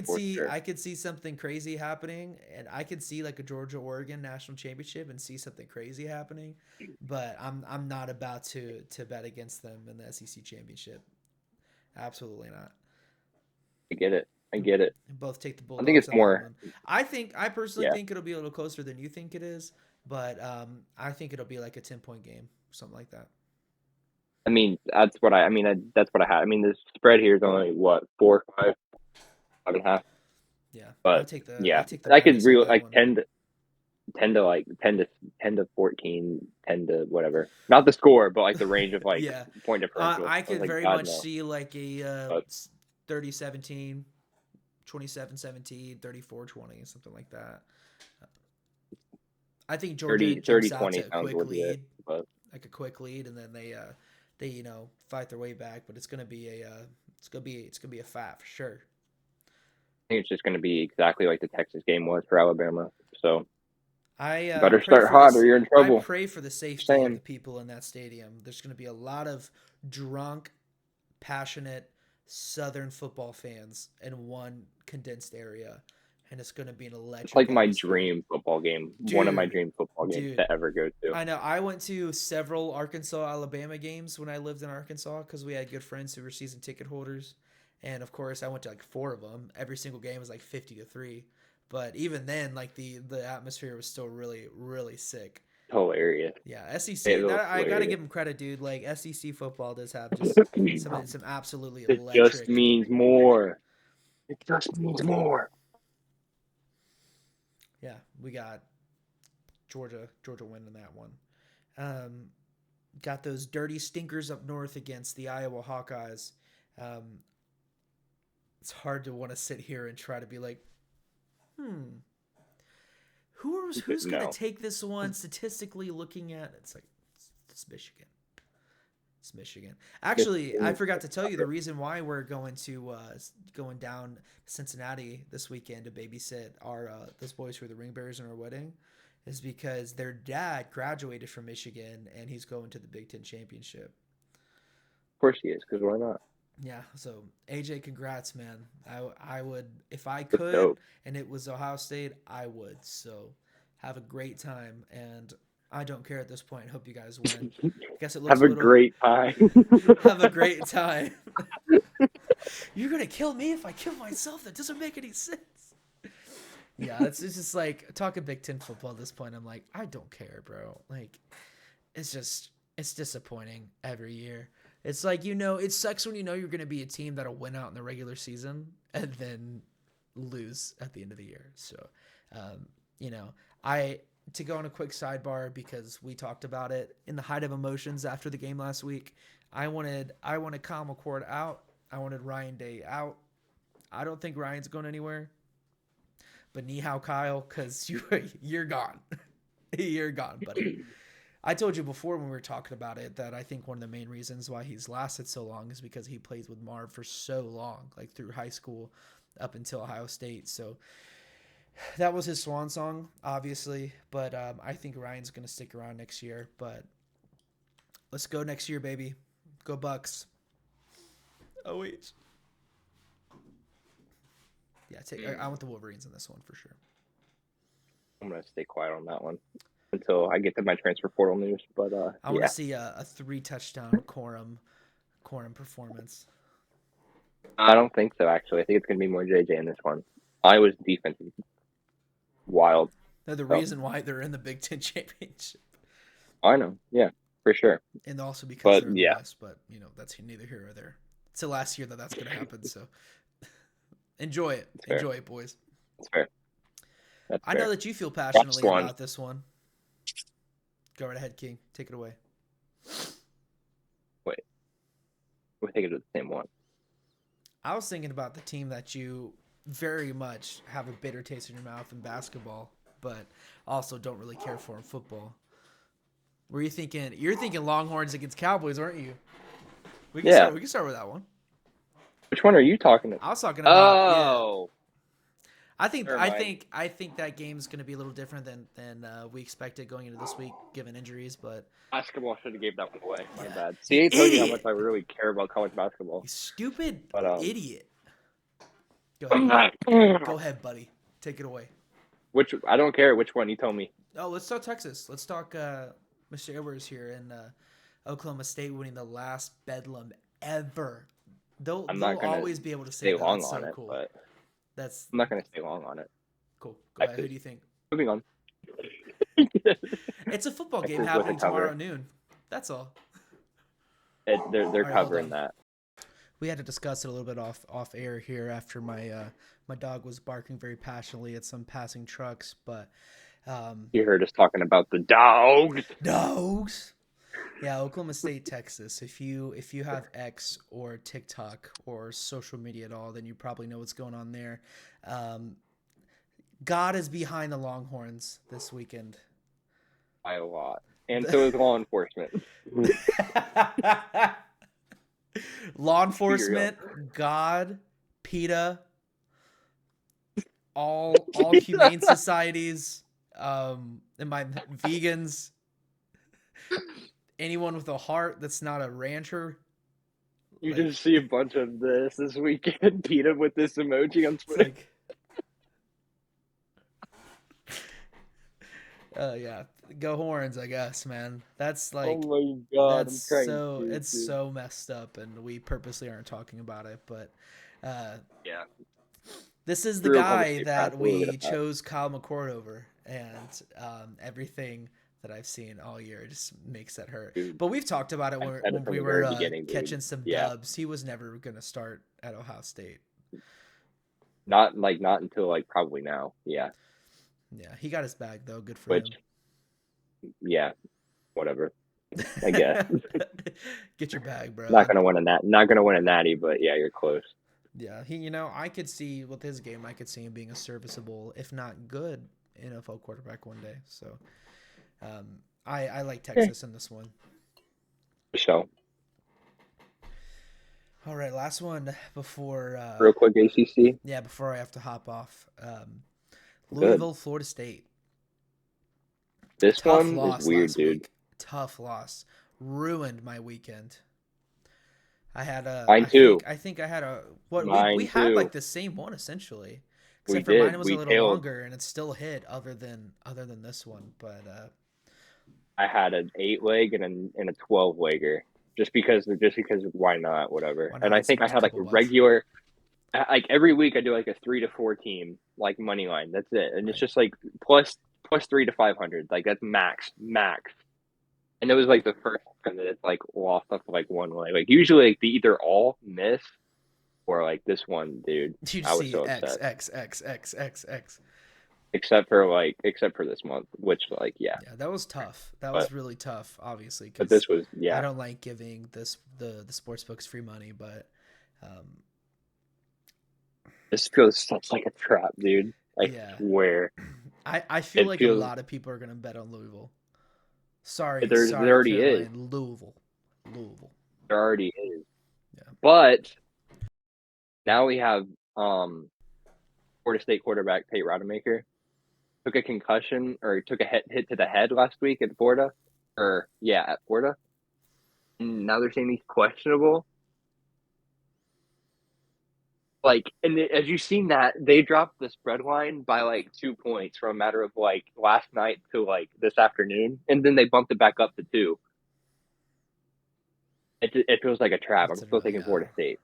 Speaker 2: For sure.
Speaker 1: I could see something crazy happening, and I could see like a Georgia Oregon national championship and see something crazy happening, but I'm not about to bet against them in the SEC championship. Absolutely not.
Speaker 2: I get it. I get it.
Speaker 1: Both take the
Speaker 2: I think
Speaker 1: Bulldogs
Speaker 2: it's
Speaker 1: on that
Speaker 2: more.
Speaker 1: one. I personally
Speaker 2: Yeah.
Speaker 1: think it'll be a little closer than you think it is, but I think it'll be like a 10 point game, something like that.
Speaker 2: I mean, that's what I. I mean, that's what I had. I mean, the spread here is only what 4, 5, 5.5.
Speaker 1: Yeah,
Speaker 2: But
Speaker 1: I
Speaker 2: yeah,
Speaker 1: take the
Speaker 2: I could
Speaker 1: minus on
Speaker 2: real
Speaker 1: that
Speaker 2: like
Speaker 1: one.
Speaker 2: 10 to like 10 to 14, 10 to whatever. Not the score, but like the range of like
Speaker 1: Yeah,
Speaker 2: point differential.
Speaker 1: I
Speaker 2: I was
Speaker 1: could
Speaker 2: like,
Speaker 1: very
Speaker 2: God
Speaker 1: much
Speaker 2: no.
Speaker 1: see like a
Speaker 2: But
Speaker 1: 30-17, 27-17, 34-20, something like that. I think Georgia
Speaker 2: 30, 30,
Speaker 1: jumps out
Speaker 2: 20
Speaker 1: to a
Speaker 2: sounds
Speaker 1: quick
Speaker 2: legit.
Speaker 1: lead,
Speaker 2: But
Speaker 1: like a quick lead, and then they fight their way back. But it's gonna be a fight for sure.
Speaker 2: I think it's just going to be exactly like the Texas game was for Alabama. So
Speaker 1: I
Speaker 2: better
Speaker 1: pray
Speaker 2: start
Speaker 1: for
Speaker 2: hot or
Speaker 1: this.
Speaker 2: you're in
Speaker 1: I
Speaker 2: trouble.
Speaker 1: pray for the safety of the
Speaker 2: Saying
Speaker 1: people in that stadium. There's going to be a lot of drunk, passionate Southern football fans in one condensed area, and it's going to be an
Speaker 2: it's
Speaker 1: electric
Speaker 2: like my
Speaker 1: atmosphere.
Speaker 2: dream football game. One of my
Speaker 1: Dude,
Speaker 2: dream football games
Speaker 1: dude,
Speaker 2: to ever go to.
Speaker 1: I know. I went to several Arkansas Alabama games when I lived in Arkansas because we had good friends who were season ticket holders, and of course I went to like four of them. Every single game was like 50-3, but even then, like the atmosphere was still really really sick.
Speaker 2: hilarious.
Speaker 1: Yeah, SEC.
Speaker 2: It was
Speaker 1: I gotta
Speaker 2: hilarious.
Speaker 1: give him credit, dude. Like SEC football does have just some absolutely
Speaker 2: It just
Speaker 1: electric.
Speaker 2: means more. It just means more.
Speaker 1: Yeah, we got Georgia winning that one. Um, got those dirty stinkers up north against the Iowa Hawkeyes. Um, it's hard to want to sit here and try to be like, who's gonna
Speaker 2: No.
Speaker 1: take this one statistically looking at? It's like it's Michigan. It's Michigan. Actually, I forgot to tell you the reason why we're going down to Cincinnati this weekend to babysit our those boys who are the ring bearers in our wedding, is because their dad graduated from Michigan and he's going to the Big Ten championship.
Speaker 2: Of course he is, because why not?
Speaker 1: Yeah, so AJ, congrats, man. I would if I
Speaker 2: That's
Speaker 1: could,
Speaker 2: dope.
Speaker 1: and it was Ohio State, I would. So have a great time, and I don't care at this point. Hope you guys win. I guess it looks
Speaker 2: Have
Speaker 1: a
Speaker 2: a
Speaker 1: little.
Speaker 2: great time.
Speaker 1: Have a great time. You're gonna kill me if I kill myself. That doesn't make any sense. Yeah, it's just like talking Big Ten football at this point. I'm like, I don't care, bro. Like, it's disappointing every year. It's like it sucks when you're gonna be a team that'll win out in the regular season and then lose at the end of the year. So, you know, I to go on a quick sidebar because we talked about it in the height of emotions after the game last week. I wanted Kyle McCord out. I wanted Ryan Day out. I don't think Ryan's going anywhere. But ni hao, Kyle, because you're gone. You're gone, buddy. I told you before when we were talking about it that I think one of the main reasons why he's lasted so long is because he plays with Marv for so long, like through high school up until Ohio State. So that was his swan song, obviously. But I think Ryan's going to stick around next year. But let's go next year, baby. Go Bucks. Oh, wait. Yeah, I want the Wolverines in this one for sure.
Speaker 2: I'm gonna stay quiet on that one until I get to my transfer portal news. But
Speaker 1: I want to see a 3-touchdown Corum performance.
Speaker 2: I don't think so. Actually, I think it's gonna be more JJ in this one. Iowa's defense is wild.
Speaker 1: They're the reason why they're in the Big Ten championship.
Speaker 2: I know, yeah, for sure.
Speaker 1: And also because they're in the
Speaker 2: yeah.
Speaker 1: West. But that's neither here or there. It's the last year that's going to happen. So enjoy it. Enjoy it, boys.
Speaker 2: That's fair.
Speaker 1: I know that you feel passionately about this one. Go right ahead, King. Take it away.
Speaker 2: Wait. We're thinking of the same one.
Speaker 1: I was thinking about the team that you very much have a bitter taste in your mouth in basketball, but also don't really care for in football. Were you thinking? You're thinking Longhorns against Cowboys, aren't you? We can start with that one.
Speaker 2: Which one are you talking about?
Speaker 1: I was talking about.
Speaker 2: Oh.
Speaker 1: Yeah. I think that game's going to be a little different than we expected going into this week, given injuries. But
Speaker 2: basketball should have gave that one away. My bad. See, I told you how much I really care about college basketball.
Speaker 1: You stupid idiot. Go ahead, buddy. Take it away.
Speaker 2: I don't care which one you told me.
Speaker 1: Oh, let's talk Texas. Let's talk Mr. Edwards here and Oklahoma State winning the last Bedlam ever. They'll always be able to say that. That's so cool.
Speaker 2: But
Speaker 1: I'm
Speaker 2: not going to stay long on it.
Speaker 1: Cool. Go ahead. Who do you think?
Speaker 2: Moving on.
Speaker 1: It's a football game happening tomorrow at noon. That's all.
Speaker 2: They're covering that.
Speaker 1: We had to discuss it a little bit off air here after my dog was barking very passionately at some passing trucks, but
Speaker 2: you heard us talking about the dogs.
Speaker 1: Dogs. Yeah, Oklahoma State, Texas. If you have X or TikTok or social media at all, then you probably know what's going on there. God is behind the Longhorns this weekend.
Speaker 2: By a lot. And so is law enforcement.
Speaker 1: Law enforcement, God, PETA, all humane societies, and my vegans, anyone with a heart that's not a rancher.
Speaker 2: You just see a bunch of this weekend. PETA with this emoji on Twitter.
Speaker 1: Yeah, go Horns, I guess, man. That's like,
Speaker 2: oh my God,
Speaker 1: that's so messed up, and we purposely aren't talking about it. But
Speaker 2: yeah,
Speaker 1: this is the guy that we chose Kyle McCord over, and everything that I've seen all year. It just makes that hurt.
Speaker 2: Dude,
Speaker 1: But we've talked about it
Speaker 2: I
Speaker 1: when,
Speaker 2: said it
Speaker 1: when
Speaker 2: from
Speaker 1: we
Speaker 2: the
Speaker 1: were
Speaker 2: very beginning, dude.
Speaker 1: catching some
Speaker 2: Yeah,
Speaker 1: dubs. He was never going to start at Ohio State.
Speaker 2: not until like probably now. Yeah,
Speaker 1: Yeah, he got his bag though. Good for
Speaker 2: which
Speaker 1: him.
Speaker 2: yeah, whatever. I guess
Speaker 1: Get your bag, bro.
Speaker 2: not gonna win a not gonna win a natty, but yeah, you're close.
Speaker 1: Yeah, I could see with his game, I could see him being a serviceable, if not good, NFL quarterback one day. So, I like
Speaker 2: Eh,
Speaker 1: Texas in this one.
Speaker 2: So
Speaker 1: All right, last one before,
Speaker 2: real quick, ACC.
Speaker 1: yeah, before I have to hop off.
Speaker 2: Good.
Speaker 1: Louisville, Florida State.
Speaker 2: This
Speaker 1: Tough
Speaker 2: one is
Speaker 1: loss
Speaker 2: weird,
Speaker 1: last
Speaker 2: dude.
Speaker 1: week. Tough loss. Ruined my weekend. I had a,
Speaker 2: Mine too.
Speaker 1: I think I had a, what we
Speaker 2: Mine
Speaker 1: had like
Speaker 2: too.
Speaker 1: the same one essentially,
Speaker 2: We
Speaker 1: except for mine
Speaker 2: did.
Speaker 1: was a
Speaker 2: We
Speaker 1: little
Speaker 2: tailed.
Speaker 1: longer and it still hit other than this one. But
Speaker 2: I had an 8 leg and a 12 legger. Just because why not? Whatever.
Speaker 1: why
Speaker 2: And
Speaker 1: not?
Speaker 2: I think
Speaker 1: Seems
Speaker 2: I
Speaker 1: a
Speaker 2: had like
Speaker 1: couple
Speaker 2: a
Speaker 1: bucks.
Speaker 2: regular like every week I do like a 3 to 4 team like money line. That's it. And it's
Speaker 1: Right.
Speaker 2: just like plus 3 to 500. Like that's max. And it was like the first time that it's like lost off like one leg. Like usually like they either all miss or like this one, dude.
Speaker 1: You
Speaker 2: I was
Speaker 1: see
Speaker 2: so
Speaker 1: X
Speaker 2: upset.
Speaker 1: X X X X X.
Speaker 2: Except for this month, which like yeah.
Speaker 1: Yeah, that was tough. That
Speaker 2: But
Speaker 1: was really tough, obviously,
Speaker 2: but
Speaker 1: because
Speaker 2: this was
Speaker 1: I
Speaker 2: yeah.
Speaker 1: don't like giving the sports books free money, but um,
Speaker 2: This feels such like a trap, dude. I
Speaker 1: yeah,
Speaker 2: swear.
Speaker 1: I feel
Speaker 2: It
Speaker 1: like a
Speaker 2: feels
Speaker 1: lot of people are gonna bet on Louisville.
Speaker 2: there
Speaker 1: Sorry,
Speaker 2: already is.
Speaker 1: Caroline, Louisville.
Speaker 2: There already is.
Speaker 1: Yeah,
Speaker 2: But now we have um Florida State quarterback Tate Rodemaker took a concussion or took a hit to the head last week at Florida. Or yeah, at Florida. And now they're saying he's questionable. Like, and as you've seen that, they dropped the spread line by like 2 points from a matter of like last night to like this afternoon, and then they bumped it back up to two. It feels like a trap.
Speaker 1: that's
Speaker 2: I'm still
Speaker 1: annoying.
Speaker 2: taking Florida State.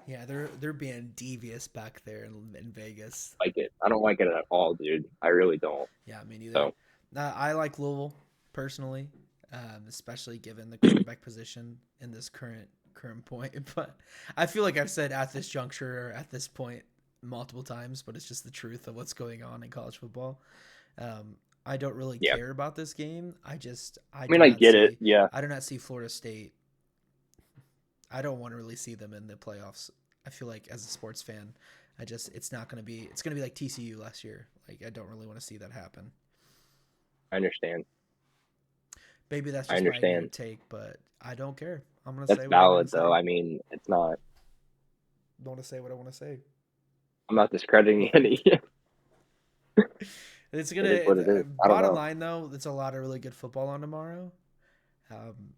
Speaker 1: Yeah, they're being devious back there in Vegas.
Speaker 2: Like it. I don't like it at all, dude. I really don't.
Speaker 1: Yeah, me neither.
Speaker 2: So
Speaker 1: I like Louisville personally, especially given the quarterback position in this current point. But I feel like I've said at this juncture or at this point multiple times, but it's just the truth of what's going on in college football. I don't really
Speaker 2: yeah,
Speaker 1: care about this game. I
Speaker 2: I
Speaker 1: do
Speaker 2: mean, I
Speaker 1: not
Speaker 2: get it.
Speaker 1: see
Speaker 2: Yeah,
Speaker 1: I do not see Florida State. I don't want to really see them in the playoffs. I feel like as a sports fan, it's not going to be it's going to be like TCU last year. Like I don't really want to see that happen.
Speaker 2: I understand.
Speaker 1: Maybe that's
Speaker 2: I
Speaker 1: just my
Speaker 2: understand.
Speaker 1: ignorant take, but I don't care. I'm gonna
Speaker 2: That's
Speaker 1: say what I want
Speaker 2: valid,
Speaker 1: to
Speaker 2: though.
Speaker 1: say.
Speaker 2: I mean, it's not.
Speaker 1: I want to say what I want to say.
Speaker 2: I'm not discrediting any.
Speaker 1: It's
Speaker 2: It is what it is. I don't
Speaker 1: bottom
Speaker 2: know.
Speaker 1: line though. It's a lot of really good football on tomorrow. Um,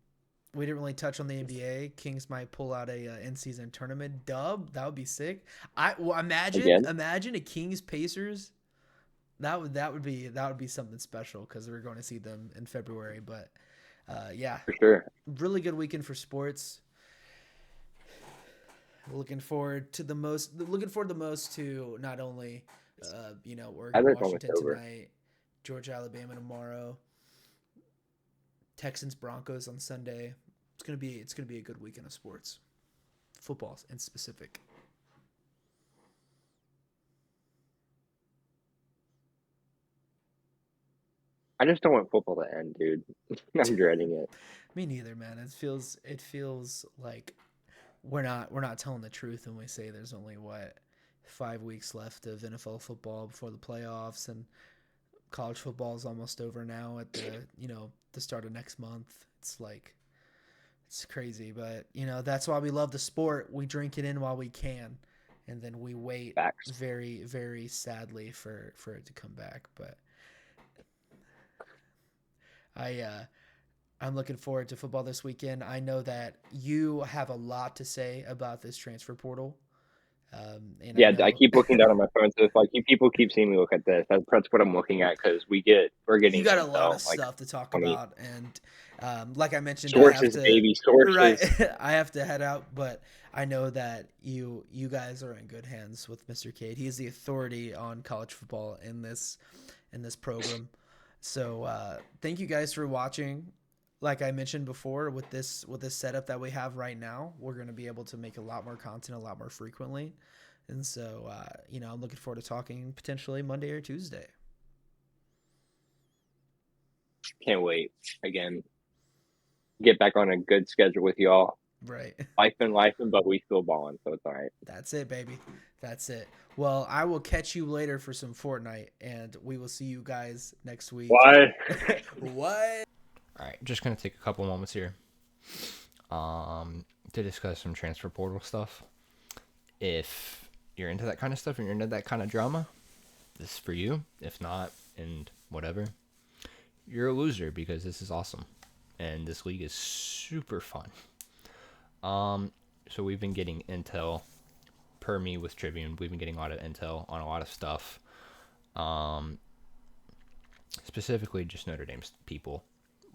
Speaker 1: we didn't really touch on the NBA. Kings might pull out a in-season tournament dub. That would be sick.
Speaker 2: Again,
Speaker 1: Imagine a Kings Pacers. That would be something special because we're going to see them in February. But yeah,
Speaker 2: for sure.
Speaker 1: really good weekend for sports. Looking forward to the most. Looking forward the most to not only,
Speaker 2: I
Speaker 1: Oregon
Speaker 2: think almost
Speaker 1: Washington
Speaker 2: over.
Speaker 1: tonight, Georgia Alabama tomorrow, Texans Broncos on Sunday. It's gonna be a good weekend of sports, football in specific.
Speaker 2: I just don't want football to end, dude. I'm dreading it.
Speaker 1: Me neither, man. It feels like we're not telling the truth when we say there's only what 5 weeks left of NFL football before the playoffs, and college football is almost over now at the start of next month. It's like it's crazy, but that's why we love the sport. We drink it in while we can, and then we wait
Speaker 2: Facts.
Speaker 1: very very sadly for it to come back. But I I'm looking forward to football this weekend. I know that you have a lot to say about this transfer portal. And I
Speaker 2: Yeah, I
Speaker 1: know
Speaker 2: keep looking down on my phone, so if like people keep seeing me look at this, that's what I'm looking at because we're
Speaker 1: you
Speaker 2: getting
Speaker 1: got a lot
Speaker 2: intel
Speaker 1: of
Speaker 2: like
Speaker 1: stuff to talk
Speaker 2: 20
Speaker 1: about, and like I mentioned, I have
Speaker 2: sources,
Speaker 1: to
Speaker 2: baby,
Speaker 1: right,
Speaker 2: sources.
Speaker 1: I have to head out, but I know that you guys are in good hands with Mr. Cade. He is the authority on college football in this program. So thank you guys for watching. Like I mentioned before, with this setup that we have right now, we're going to be able to make a lot more content a lot more frequently. And so, I'm looking forward to talking potentially Monday or Tuesday.
Speaker 2: Can't wait. Again, get back on a good schedule with y'all.
Speaker 1: Right.
Speaker 2: Life and but we still balling, so it's all right.
Speaker 1: That's it, baby. That's it. Well, I will catch you later for some Fortnite, and we will see you guys next week.
Speaker 2: Why?
Speaker 1: What?
Speaker 3: All right, just gonna take a couple moments here, to discuss some transfer portal stuff. If you're into that kind of stuff and you're into that kind of drama, this is for you. If not, and whatever, you're a loser because this is awesome, and this league is super fun. So we've been getting intel, per me with Tribune. We've been getting a lot of intel on a lot of stuff. Specifically, just Notre Dame's people.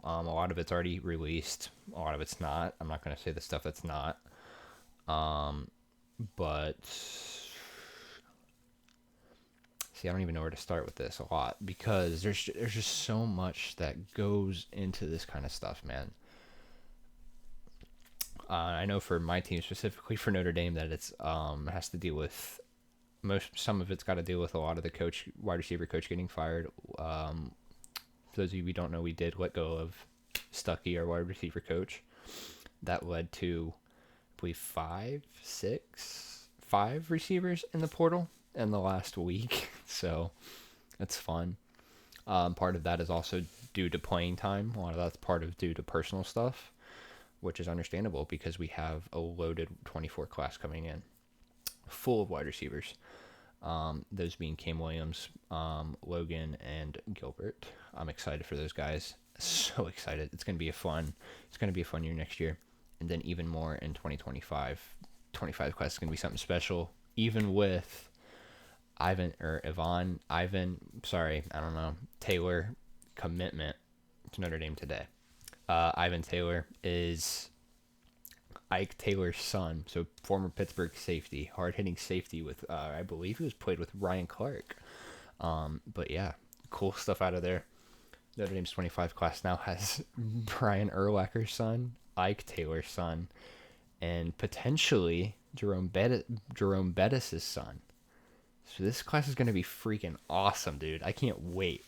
Speaker 3: A lot of it's already released. A lot of it's not. I'm not going to say the stuff that's not. But see, I don't even know where to start with this a lot because there's just so much that goes into this kind of stuff, man. I know for my team, specifically for Notre Dame, that it's has to deal with some of it's got to deal with a lot of the wide receiver coach getting fired. For those of you who don't know, we did let go of Stuckey, our wide receiver coach. That led to, I believe, five receivers in the portal in the last week. So that's fun. Part of that is also due to playing time. A lot of that's due to personal stuff, which is understandable because we have a loaded 24 class coming in, full of wide receivers. Those being Cam Williams, Logan, and Gilbert. I'm excited for those guys. So excited. It's going to be a fun year next year. And then even more in 2025. 25 class is going to be something special. Even with Taylor commitment to Notre Dame today. Ivan Taylor is Ike Taylor's son, so former Pittsburgh safety, hard-hitting safety with, I believe he was played with Ryan Clark. But yeah, cool stuff out of there. Notre Dame's 25 class now has Brian Urlacher's son, Ike Taylor's son, and potentially Jerome Bettis' son. So this class is going to be freaking awesome, dude. I can't wait.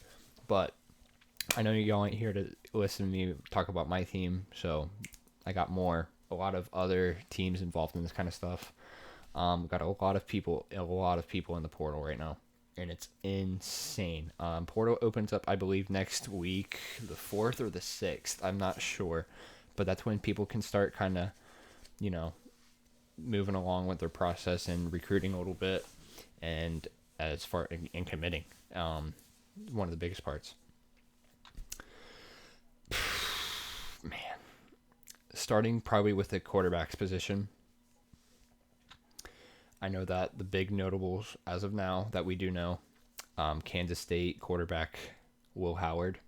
Speaker 3: But I know y'all ain't here to listen to me talk about my team, so I got a lot of other teams involved in this kind of stuff. Got a lot of people in the portal right now, and it's insane. Portal opens up, I believe, next week, the 4th or the 6th. I'm not sure, but that's when people can start kind of, moving along with their process and recruiting a little bit, and as far in committing, one of the biggest parts. Man. Starting probably with the quarterback's position. I know that the big notables as of now that we do know, Kansas State quarterback Will Howard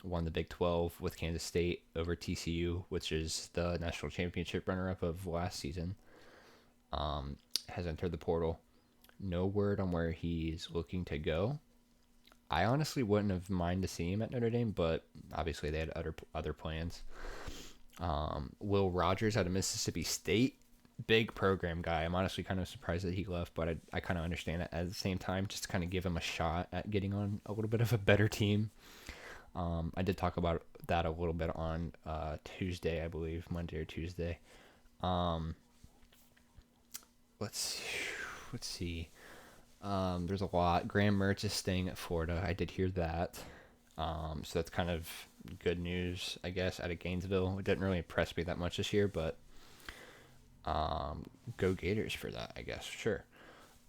Speaker 3: won the Big 12 with Kansas State over TCU, which is the national championship runner-up of last season, has entered the portal. No word on where he's looking to go. I honestly wouldn't have minded to see him at Notre Dame, but obviously they had other plans. Will Rogers out of Mississippi State, big program guy. I'm honestly kind of surprised that he left, but I kind of understand it at the same time, just to kind of give him a shot at getting on a little bit of a better team. I did talk about that a little bit on Tuesday, I believe, Monday or Tuesday. Let's see. There's a lot. Graham Mertz is staying at Florida. I did hear that. So that's kind of good news, I guess, out of Gainesville. It didn't really impress me that much this year, but go Gators for that, I guess. Sure.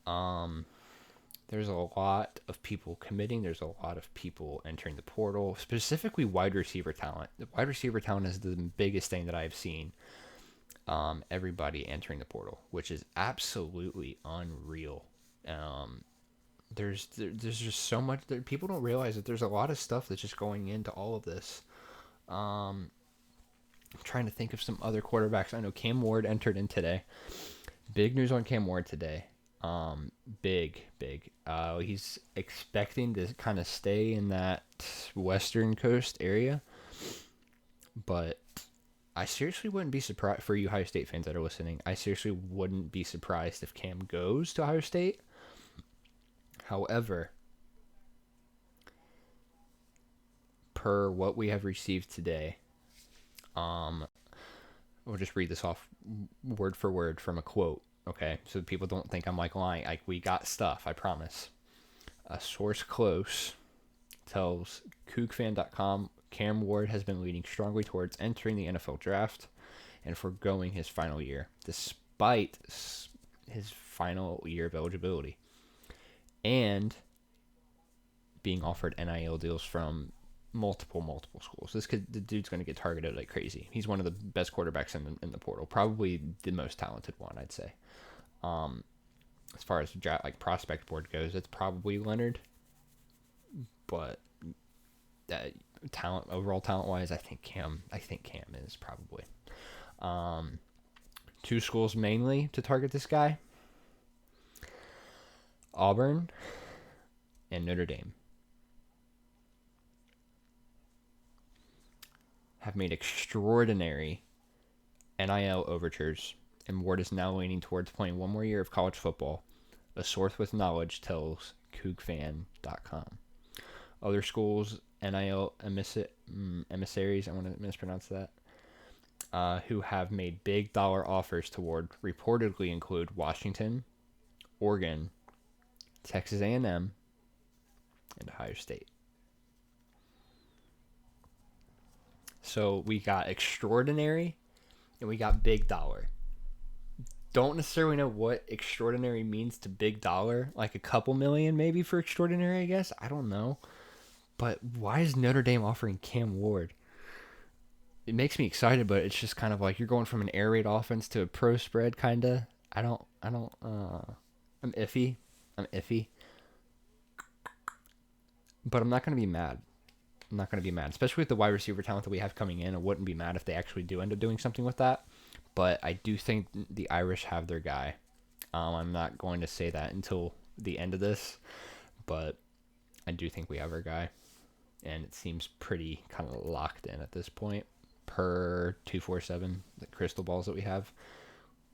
Speaker 3: There's a lot of people committing. There's a lot of people entering the portal, specifically wide receiver talent. The wide receiver talent is the biggest thing that I've seen. Everybody entering the portal, which is absolutely unreal. There's just so much that people don't realize that there's a lot of stuff that's just going into all of this. I'm trying to think of some other quarterbacks. I know Cam Ward entered in today. Big news on Cam Ward today. Big. He's expecting to kind of stay in that Western Coast area, but I seriously wouldn't be surprised for you Ohio State fans that are listening. I seriously wouldn't be surprised if Cam goes to Ohio State. However, per what we have received today, we'll just read this off word for word from a quote, okay? So people don't think I'm like lying. Like, we got stuff, I promise. A source close tells CougFan.com Cam Ward has been leaning strongly towards entering the NFL draft and foregoing his final year, despite his final year of eligibility, and being offered NIL deals from multiple schools. The dude's going to get targeted like crazy. He's one of the best quarterbacks in the portal, probably the most talented one, I'd say. As far as draft, like, prospect board goes, it's probably Leonard, but overall talent wise, I think Cam is probably. Two schools mainly to target this guy: Auburn and Notre Dame. Have made extraordinary NIL overtures, and Ward is now leaning towards playing one more year of college football, a source with knowledge tells CougFan.com. Other schools' NIL emissaries, I want to mispronounce that, who have made big dollar offers to Ward reportedly include Washington, Oregon, Texas A&M, and Ohio State. So we got extraordinary and we got big dollar. Don't necessarily know what extraordinary means to big dollar, like a couple million maybe for extraordinary, I guess. I don't know. But why is Notre Dame offering Cam Ward? It makes me excited, but it's just kind of like you're going from an air raid offense to a pro spread, kind of. I'm iffy. But I'm not going to be mad. Especially with the wide receiver talent that we have coming in. I wouldn't be mad if they actually do end up doing something with that. But I do think the Irish have their guy. I'm not going to say that until the end of this, but I do think we have our guy. And it seems pretty kind of locked in at this point per 247, the crystal balls that we have.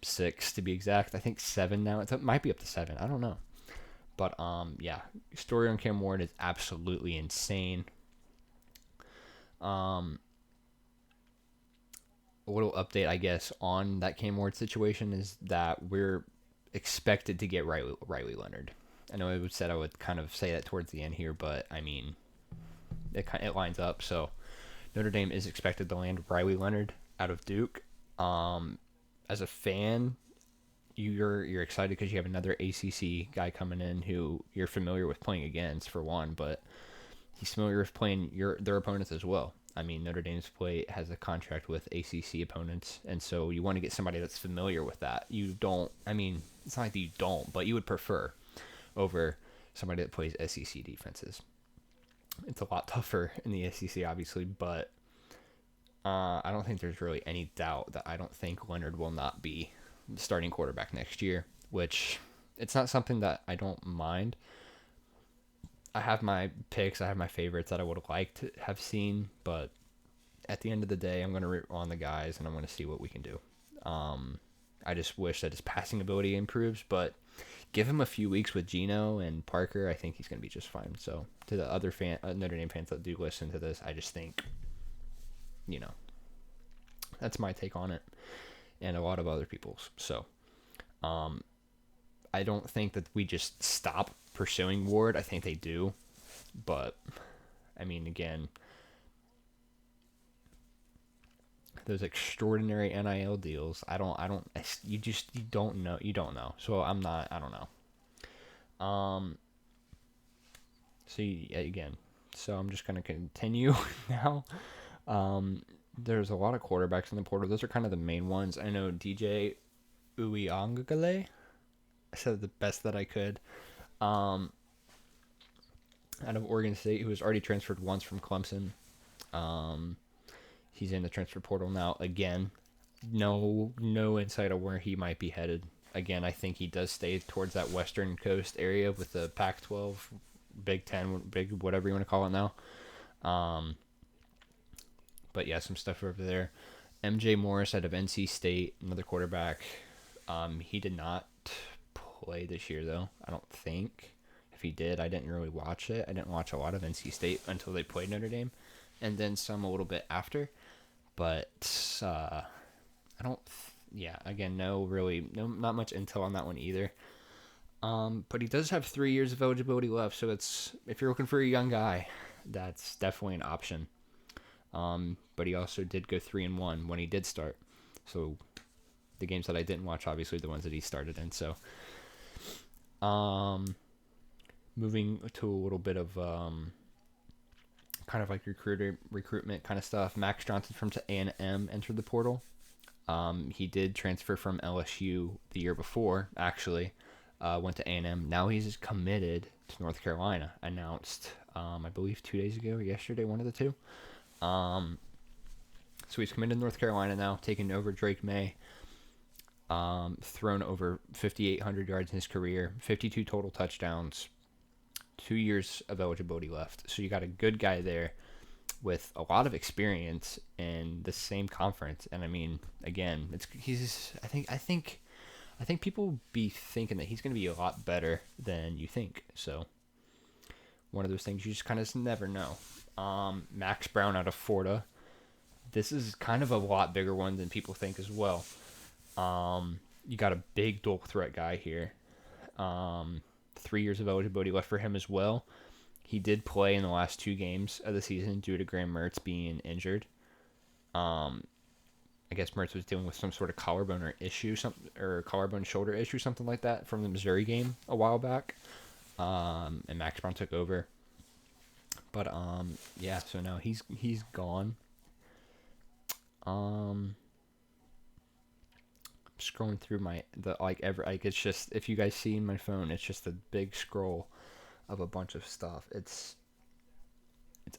Speaker 3: 6 to be exact. I think 7 now. It might be up to 7. I don't know. But yeah, story on Cam Ward is absolutely insane. A little update, I guess, on that Cam Ward situation is that we're expected to get Riley Leonard. I know I said I would kind of say that towards the end here, but I mean, it lines up. So Notre Dame is expected to land Riley Leonard out of Duke. As a fan, you're excited because you have another ACC guy coming in who you're familiar with playing against, for one, but he's familiar with playing their opponents as well. I mean, Notre Dame's has a contract with ACC opponents, and so you want to get somebody that's familiar with that. It's not like you don't, but you would prefer over somebody that plays SEC defenses. It's a lot tougher in the SEC, obviously, but I don't think there's really any doubt that I don't think Leonard will not be the starting quarterback next year, which it's not something that I don't mind. I have my picks, I have my favorites that I would have liked to have seen, but at the end of the day, I'm going to root on the guys, and I'm going to see what we can do. I just wish that his passing ability improves, but give him a few weeks with Geno and Parker, I think he's going to be just fine. So to the other Notre Dame fans that do listen to this, I just think, that's my take on it, and a lot of other people's. So I don't think that we just stop pursuing Ward. I think they do, but I mean, again, those extraordinary NIL deals, you don't know. So I don't know. So I'm just going to continue now. There's a lot of quarterbacks in the portal. Those are kind of the main ones. I know DJ Uiagalelei. I said the best that I could. Out of Oregon State, who has already transferred once from Clemson. He's in the transfer portal now again. No insight on where he might be headed. again, I think he does stay towards that Western Coast area with the Pac-12, Big Ten, big whatever you want to call it now. But yeah, some stuff over there. MJ Morris out of NC State, another quarterback. He did not play this year though. I don't think. If he did, I didn't really watch it. I didn't watch a lot of NC State until they played Notre Dame, and then some a little bit after. But I don't. Yeah, again, not much intel on that one either. But he does have 3 years of eligibility left, so it's if you're looking for a young guy, that's definitely an option. But he also did go 3-1 when he did start. So the games that I didn't watch, obviously the ones that he started in. So, moving to a little bit of kind of like recruitment kind of stuff. Max Johnson from A&M entered the portal. He did transfer from LSU the year before, actually. Went to A&M. Now he's committed to North Carolina. Announced, I believe 2 days ago or yesterday, one of the two. So he's committed to North Carolina now, taking over Drake May. Thrown over 5,800 yards in his career, 52 total touchdowns, 2 years of eligibility left. So you got a good guy there with a lot of experience in the same conference. And I mean, again, I think people will be thinking that he's going to be a lot better than you think. So one of those things you just kind of never know. Max Brown out of Florida. This is kind of a lot bigger one than people think as well. You got a big dual threat guy here. 3 years of eligibility left for him as well. He did play in the last 2 games of the season due to Graham Mertz being injured. I guess Mertz was dealing with some sort of collarbone or collarbone shoulder issue, something like that, from the Missouri game a while back. And Max Brown took over. But yeah, so now he's gone. Scrolling through it's just, if you guys see my phone, it's just a big scroll of a bunch of stuff. It's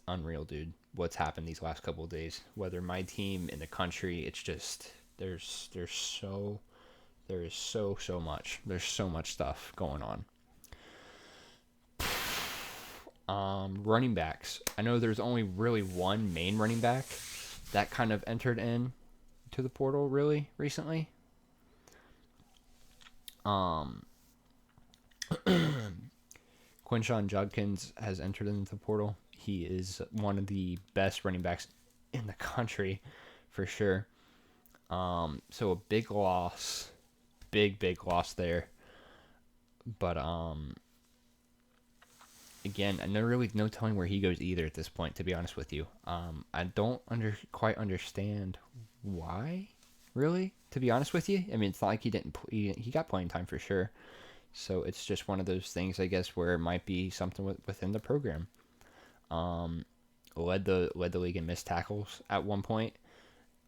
Speaker 3: unreal, dude, what's happened these last couple of days. Whether my team in the country, it's just there's so much. There's so much stuff going on. Running backs. I know there's only really one main running back that kind of entered in to the portal really recently. Quinshon Judkins has entered into the portal. He is one of the best running backs in the country for sure. So a big loss. Big loss there. But again, no telling where he goes either at this point, to be honest with you. I don't quite understand why, really, to be honest with you. I mean, it's not like he got playing time for sure. So it's just one of those things, I guess, where it might be something within the program. Led the league in missed tackles at one point.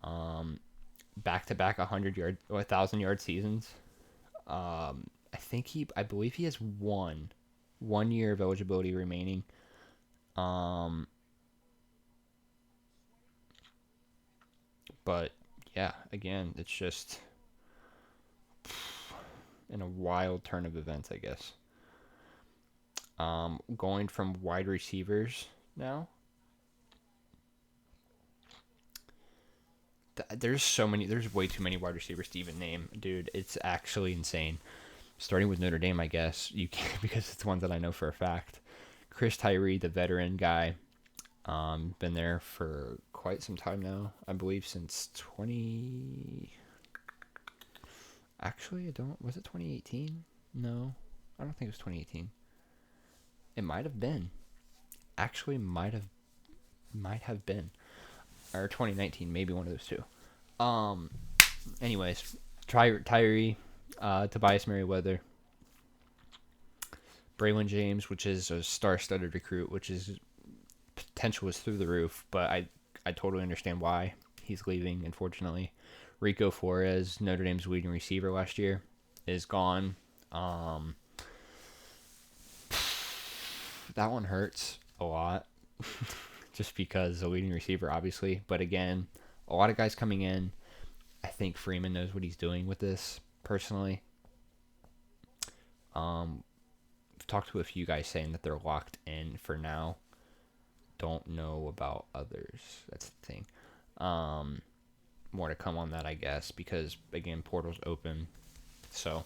Speaker 3: Back-to-back 1,000-yard seasons. I believe he has 1 year of eligibility remaining. But yeah, again, it's just in a wild turn of events, I guess. Going from wide receivers now. There's way too many wide receivers to even name, dude. It's actually insane. Starting with Notre Dame, I guess you can, because it's one that I know for a fact. Chris Tyree, the veteran guy, been there for quite some time now. I believe since 20. Actually, was it 2018? No, I don't think it was 2018. It might have been. Actually, might have been. Or 2019, maybe one of those two. Anyways, Tyree, Tobias Merriweather, Braylon James, which is a star-studded recruit, which is potential is through the roof, but I totally understand why he's leaving, unfortunately. Rico Flores, Notre Dame's leading receiver last year, is gone. That one hurts a lot. Just because the leading receiver, obviously. But again, a lot of guys coming in. I think Freeman knows what he's doing with this, personally. I've talked to a few guys saying that they're locked in for now. Don't know about others. That's the thing. More to come on that, I guess, because again, portal's open. So,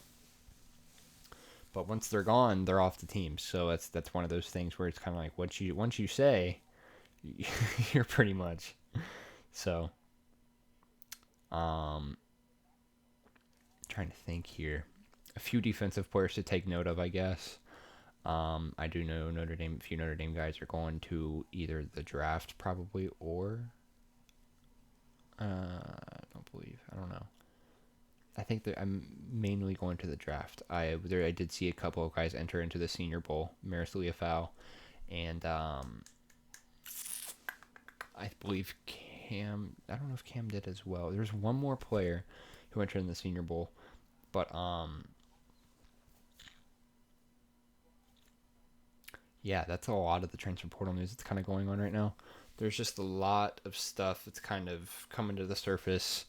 Speaker 3: but once they're gone, they're off the team. So that's one of those things where it's kind of like once you say, you're pretty much. So, trying to think here. A few defensive players to take note of, I guess. I do know a few Notre Dame guys are going to either the draft probably or I don't know. I think that I'm mainly going to the draft. I did see a couple of guys enter into the Senior Bowl, Maris Leafau, and I believe Cam. I don't know if Cam did as well. There's one more player who entered in the Senior Bowl, but yeah, that's a lot of the transfer portal news that's kind of going on right now. There's just a lot of stuff that's kind of coming to the surface.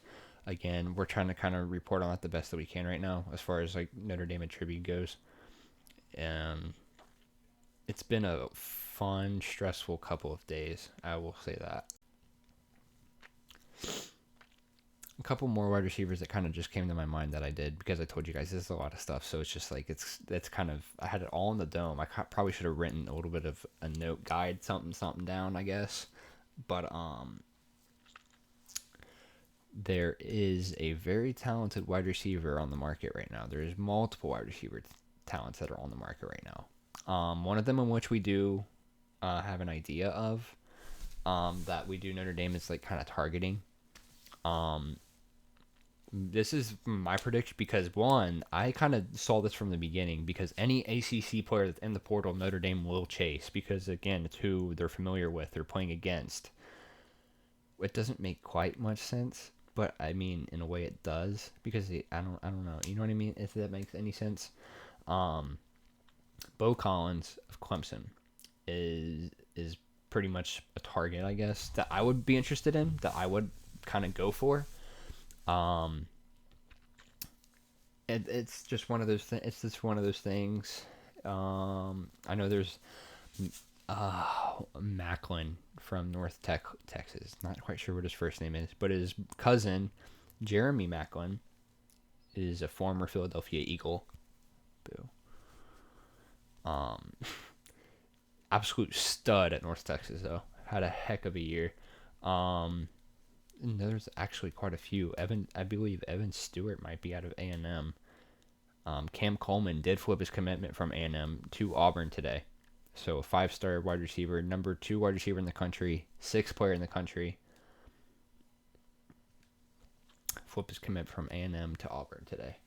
Speaker 3: Again, we're trying to kind of report on it the best that we can right now as far as like Notre Dame and Tribune goes. It's been a fun, stressful couple of days. I will say that. A couple more wide receivers that kind of just came to my mind that I did because I told you guys this is a lot of stuff. So it's just like it's kind of I had it all in the dome. I probably should have written a little bit of a note guide, something down, I guess. But there is a very talented wide receiver on the market right now. There's multiple wide receiver talents that are on the market right now. One of them in which we do have an idea of that we do Notre Dame is like kind of targeting. This is my prediction because one, I kind of saw this from the beginning because any ACC player that's in the portal, Notre Dame will chase because again, it's who they're familiar with, they're playing against. It doesn't make quite much sense, but I mean, in a way, it does because I don't know, you know what I mean? If that makes any sense. Bo Collins of Clemson is pretty much a target, I guess, that I would be interested in, that I would kind of go for. It's just one of those things. It's just one of those things. I know there's Macklin from North Texas. Not quite sure what his first name is, but his cousin, Jeremy Macklin, is a former Philadelphia Eagle. Boo. Absolute stud at North Texas though. Had a heck of a year. And there's actually quite a few. I believe Evan Stewart might be out of A&M. Cam Coleman did flip his commitment from A&M to Auburn today. So a 5-star wide receiver, number 2 wide receiver in the country, 6th player in the country. Flipped his commitment from A&M to Auburn today.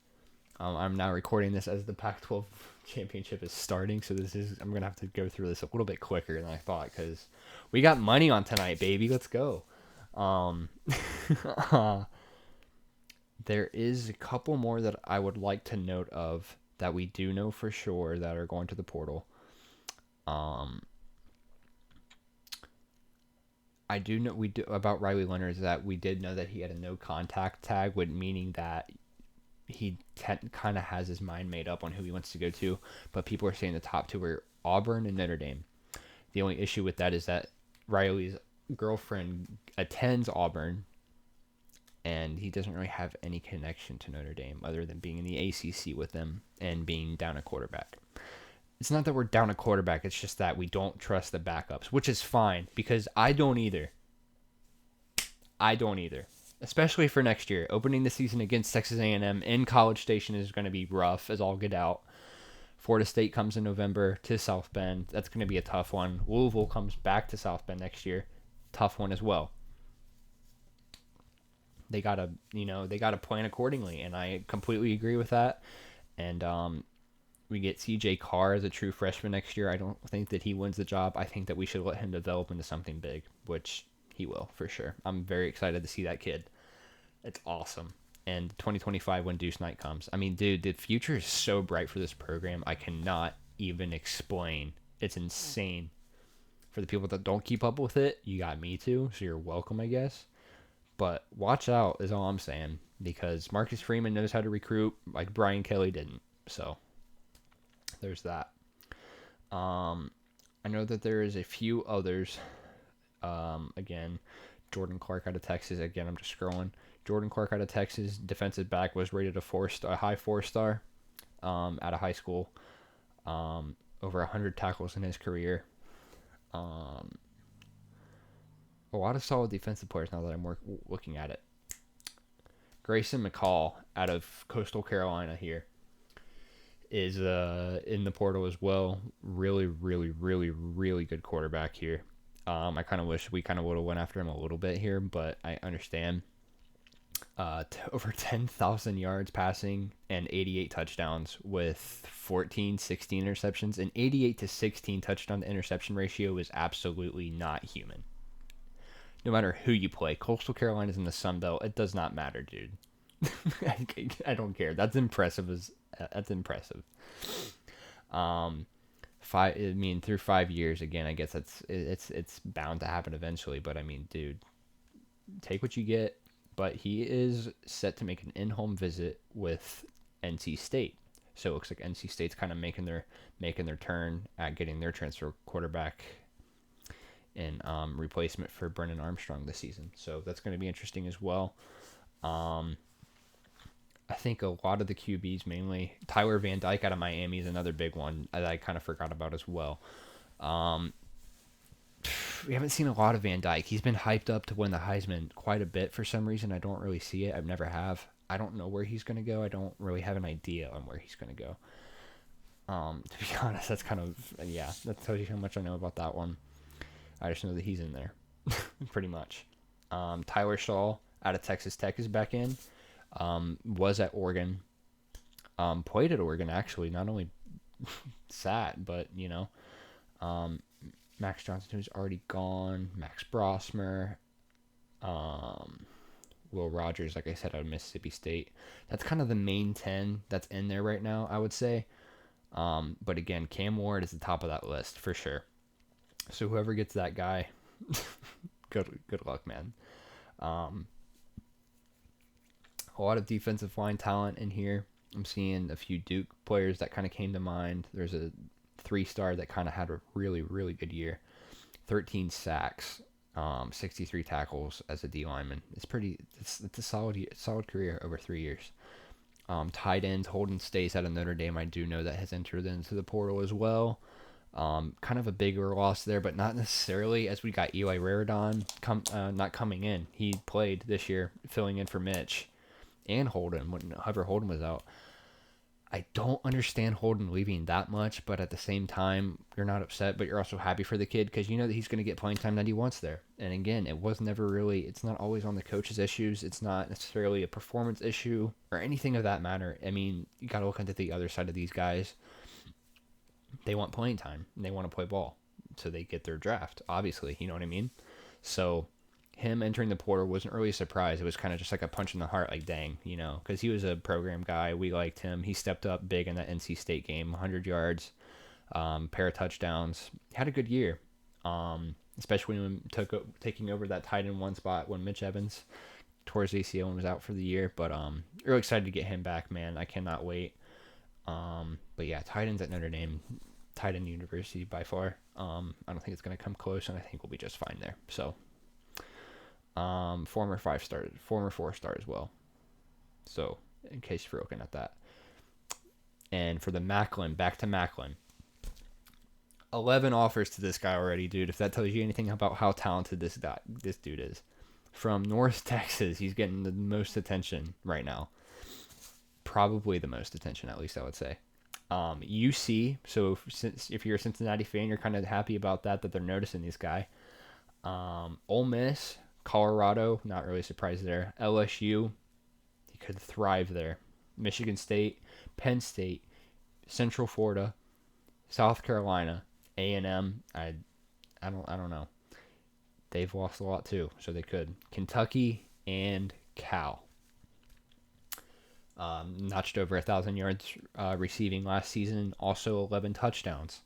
Speaker 3: I'm now recording this as the Pac-12 championship is starting, so I'm gonna have to go through this a little bit quicker than I thought because we got money on tonight, baby. Let's go. There is a couple more that I would like to note of that we do know for sure that are going to the portal. I do know about Riley Leonard is that we did know that he had a no contact tag, meaning that he kind of has his mind made up on who he wants to go to, but people are saying the top 2 are Auburn and Notre Dame. The only issue with that is that Riley's girlfriend attends Auburn, and he doesn't really have any connection to Notre Dame other than being in the ACC with them and being down a quarterback. It's not that we're down a quarterback, it's just that we don't trust the backups, which is fine because I don't either. Especially for next year. Opening the season against Texas A&M in College Station is going to be rough as all get out. Florida State comes in November to South Bend. That's going to be a tough one. Louisville comes back to South Bend next year. Tough one as well. They gotta plan accordingly, and I completely agree with that. And we get CJ Carr as a true freshman next year. I don't think that he wins the job. I think that we should let him develop into something big, which he will for sure. I'm very excited to see that kid. It's awesome. And 2025 when Deuce Night comes. I mean, dude, the future is so bright for this program. I cannot even explain. It's insane. For the people that don't keep up with it, you got me too, so you're welcome, I guess. But watch out is all I'm saying, because Marcus Freeman knows how to recruit like Brian Kelly didn't. So There's that. I know that there is a few others. Again, Jordan Clark out of Texas. Again, I'm just scrolling. Jordan Clark out of Texas, defensive back, was rated a high 4-star, out of high school. Over 100 tackles in his career. A lot of solid defensive players now that I'm looking at it. Grayson McCall out of Coastal Carolina here is in the portal as well. Really, really, really, really good quarterback here. I kind of wish we kind of would have went after him a little bit here, but I understand. Over 10,000 yards passing and 88 touchdowns with 16 interceptions. An 88 to 16 touchdown to interception ratio is absolutely not human. No matter who you play, Coastal Carolina's in the Sun Belt. It does not matter, dude. I don't care. That's impressive. That's impressive. Through 5 years, again, I guess it's bound to happen eventually. But I mean, dude, take what you get. But he is set to make an in-home visit with NC State. So it looks like NC State's kind of making their turn at getting their transfer quarterback in replacement for Brennan Armstrong this season. So that's going to be interesting as well. I think a lot of the QBs, mainly Tyler Van Dyke out of Miami, is another big one that I kind of forgot about as well. We haven't seen a lot of Van Dyke. He's been hyped up to win the Heisman quite a bit for some reason. I don't really see it. I've never have. I don't know where he's going to go. I don't really have an idea on where he's going to go. To be honest, that's kind of, yeah, that tells you how much I know about that one. I just know that he's in there, pretty much. Tyler Shaw out of Texas Tech is back in. Was at Oregon. Played at Oregon, actually. Not only sat, but, Max Johnson, who's already gone. Max Brosmer. Will Rogers, like I said, out of Mississippi State. That's kind of the main 10 that's in there right now, I would say. But again, Cam Ward is the top of that list for sure. So whoever gets that guy, good luck, man. A lot of defensive line talent in here. I'm seeing a few Duke players that kind of came to mind. There's a 3-star that kind of had a really, really good year. 13 sacks, 63 tackles as a D lineman. It's a solid career over 3 years. Tight end Holden Stace out of Notre Dame, I do know that has entered into the portal as well. Kind of a bigger loss there, but not necessarily, as we got Eli Raridon not coming in. He played this year, filling in for Mitch and Holden, whenever Holden was out. I don't understand Holden leaving that much, but at the same time, you're not upset, but you're also happy for the kid because you know that he's going to get playing time that he wants there. And again, it's not always on the coach's issues. It's not necessarily a performance issue or anything of that matter. I mean, you got to look into the other side of these guys. They want playing time and they want to play ball. So they get their draft, obviously. You know what I mean? So him entering the portal wasn't really a surprise. It was kind of just like a punch in the heart, like, dang, because he was a program guy. We liked him. He stepped up big in that NC State game, 100 yards, pair of touchdowns. Had a good year, especially when taking over that tight end 1 spot when Mitch Evans tore his ACL and was out for the year. But really excited to get him back, man. I cannot wait. But yeah, tight ends at Notre Dame, tight end university by far. I don't think it's going to come close, and I think we'll be just fine there. So. Former 5-star, former 4-star as well. So, in case you're looking at that. And for the Macklin, back to Macklin. 11 offers to this guy already, dude. If that tells you anything about how talented this dude is. From North Texas, he's getting the most attention right now. Probably the most attention, at least I would say. UC, so if you're a Cincinnati fan, you're kind of happy about that they're noticing this guy. Ole Miss, Colorado, not really surprised there. LSU, he could thrive there. Michigan State, Penn State, Central Florida, South Carolina, A&M. I don't know. They've lost a lot too, so they could. Kentucky and Cal. Notched over 1,000 yards receiving last season. Also 11 touchdowns.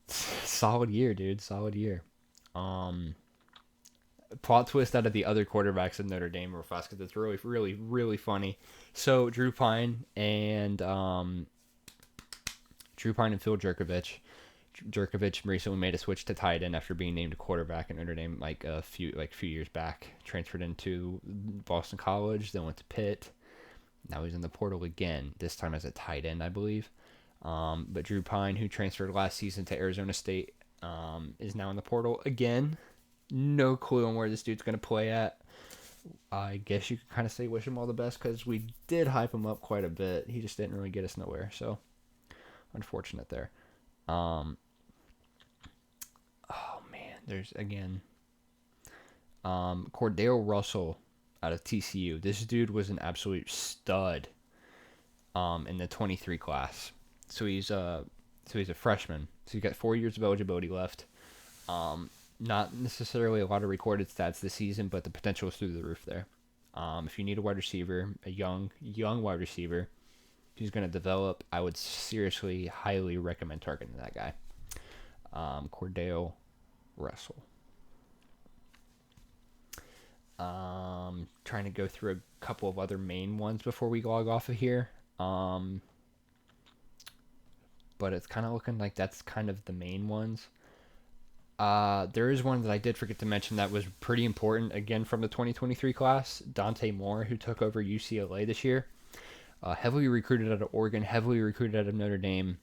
Speaker 3: Solid year, dude. Solid year. Plot twist out of the other quarterbacks of Notre Dame real fast because it's really, really, really funny. So Drew Pine and Drew Pine and Phil Jerkovich. Jerkovich recently made a switch to tight end after being named a quarterback in Notre Dame a few years back. Transferred into Boston College, then went to Pitt. Now he's in the portal again, this time as a tight end, I believe. But Drew Pine, who transferred last season to Arizona State, is now in the portal again. No clue on where this dude's going to play at. I guess you could kind of say wish him all the best because we did hype him up quite a bit. He just didn't really get us nowhere, so unfortunate there. Oh man, there's again Cordell Russell out of TCU. This dude was an absolute stud in the 23 class. So he's a freshman. So he's got 4 years of eligibility left. Not necessarily a lot of recorded stats this season, but the potential is through the roof there. If you need a wide receiver, a young wide receiver who's going to develop, I would seriously, highly recommend targeting that guy. Cordell Russell. Trying to go through a couple of other main ones before we log off of here. But it's kind of looking like that's kind of the main ones. There is one that I did forget to mention that was pretty important, again, from the 2023 class. Dante Moore, who took over UCLA this year. Heavily recruited out of Oregon, heavily recruited out of Notre Dame.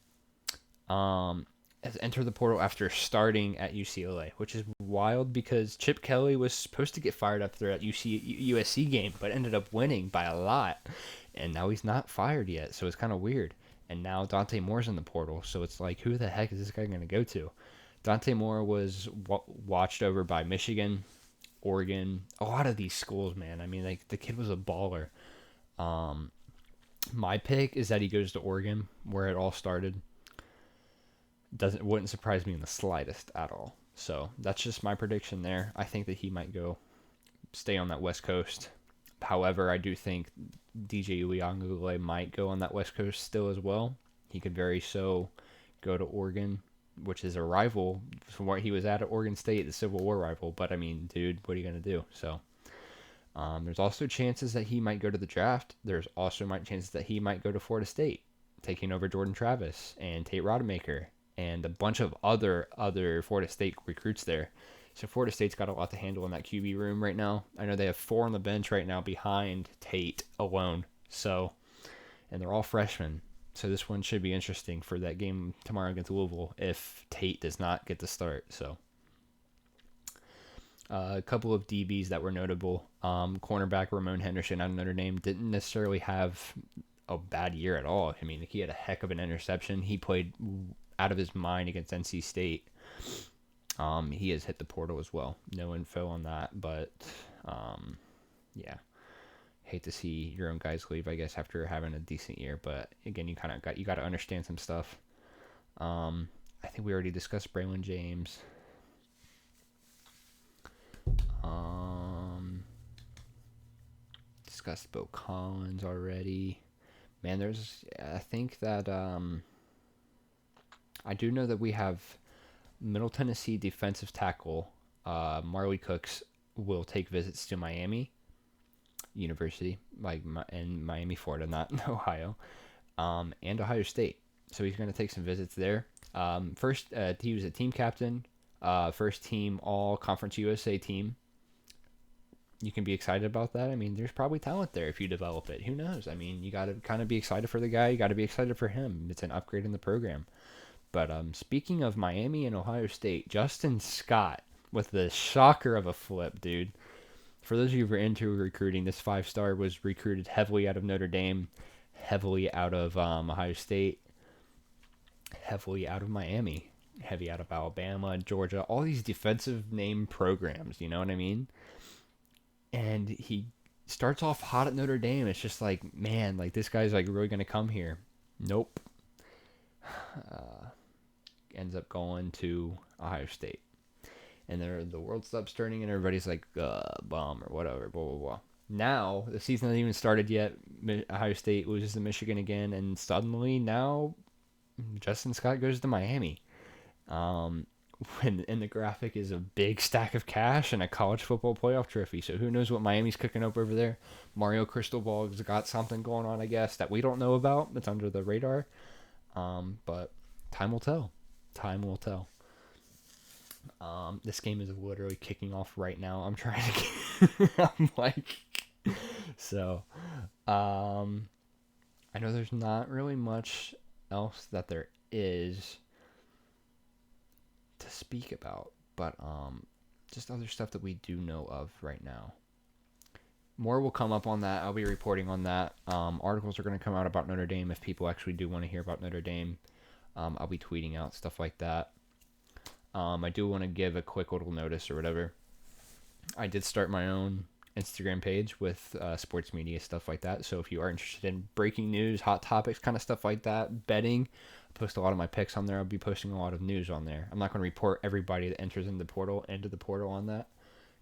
Speaker 3: Has entered the portal after starting at UCLA, which is wild because Chip Kelly was supposed to get fired after that USC game, but ended up winning by a lot. And now he's not fired yet, so it's kind of weird. And now Dante Moore's in the portal, so it's like, who the heck is this guy going to go to? Dante Moore was watched over by Michigan, Oregon, a lot of these schools, man. I mean, like, the kid was a baller. My pick is that he goes to Oregon, where it all started. Wouldn't surprise me in the slightest at all. So that's just my prediction there. I think that he might stay on that West Coast. However, I do think DJ Uiagalelei might go on that West Coast still as well. He could very so go to Oregon, which is a rival from where he was at Oregon State, the Civil War rival. But I mean, dude, what are you gonna do? So there's also chances that he might go to the draft. There's also chances that he might go to Florida State, taking over Jordan Travis and Tate Rodemaker and a bunch of other Florida State recruits there. So Florida State's got a lot to handle in that QB room right now. I know they have 4 on the bench right now behind Tate alone. So, and they're all freshmen. So this one should be interesting for that game tomorrow against Louisville if Tate does not get the start. So a couple of DBs that were notable. Cornerback Ramon Henderson out of Notre Dame didn't necessarily have a bad year at all. I mean, he had a heck of an interception. He played out of his mind against NC State. He has hit the portal as well. No info on that, but yeah. Hate to see your own guys leave, I guess, after having a decent year. But again, you got to understand some stuff. I think we already discussed Braylon James. Discussed Bo Collins already. Man, I think that I do know that we have Middle Tennessee defensive tackle Marley Cooks will take visits to Miami University, in Miami, Florida, not in Ohio, and Ohio State. So he's going to take some visits there. First, he was a team captain, first team All Conference USA team. You can be excited about that. I mean, there's probably talent there if you develop it. Who knows? I mean, you got to kind of be excited for the guy. You got to be excited for him. It's an upgrade in the program. But speaking of Miami and Ohio State, Justin Scott with the shocker of a flip, dude. For those of you who are into recruiting, this 5-star was recruited heavily out of Notre Dame, heavily out of Ohio State, heavily out of Miami, heavy out of Alabama, Georgia, all these defensive name programs, you know what I mean? And he starts off hot at Notre Dame. It's just like, man, like this guy's like really going to come here. Nope. Ends up going to Ohio State. And the world stops turning and everybody's like, bomb or whatever, blah, blah, blah. Now, the season hasn't even started yet. Ohio State loses to Michigan again. And suddenly now Justin Scott goes to Miami. When in the graphic is a big stack of cash and a college football playoff trophy. So who knows what Miami's cooking up over there. Mario Cristobal's got something going on, I guess, that we don't know about. That's under the radar. But time will tell. Time will tell. This game is literally kicking off right now. I'm trying to I'm like so I know there's not really much else that there is to speak about, but just other stuff that we do know of right now. More will come up on that. I'll be reporting on that. Articles are going to come out about Notre Dame if people actually do want to hear about Notre Dame. I'll be tweeting out stuff like that. I do want to give a quick little notice or whatever. I did start my own Instagram page with sports media, stuff like that. So if you are interested in breaking news, hot topics, kind of stuff like that, betting, I post a lot of my picks on there. I'll be posting a lot of news on there. I'm not going to report everybody that enters into the portal on that,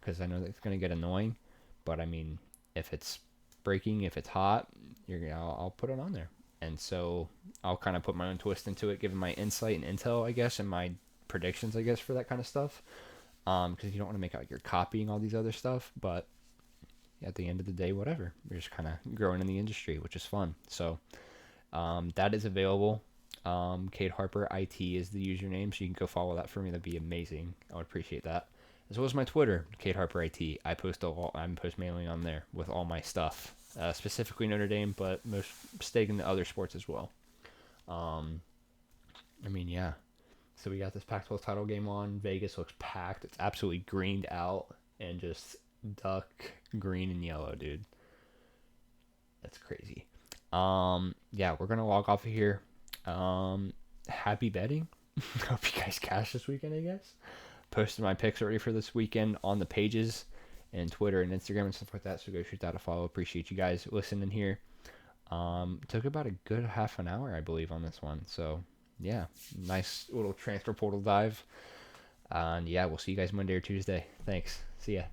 Speaker 3: because I know that it's going to get annoying. But I mean, if it's breaking, if it's hot, I'll put it on there. And so I'll kind of put my own twist into it, giving my insight and intel, I guess, and my predictions, I guess, for that kind of stuff. Because you don't want to make out like you're copying all these other stuff, but at the end of the day, whatever. You're just kind of growing in the industry, which is fun. So that is available. Kate Harper IT is the username, so you can go follow that for me. That'd be amazing. I would appreciate that. As well as my Twitter, Kate Harper IT. I'm post mainly on there with all my stuff, specifically Notre Dame, but most staying into other sports as well. I mean, yeah. So we got this Pac-12 title game on. Vegas looks packed. It's absolutely greened out and just duck green and yellow, dude. That's crazy. Yeah, we're gonna log off of here. Happy betting. Hope you guys cash this weekend, I guess. Posted my picks already for this weekend on the pages and Twitter and Instagram and stuff like that, so go shoot that a follow. Appreciate you guys listening here. Took about a good half an hour, I believe, on this one. So yeah, nice little transfer portal dive. And yeah, we'll see you guys Monday or Tuesday. Thanks. See ya.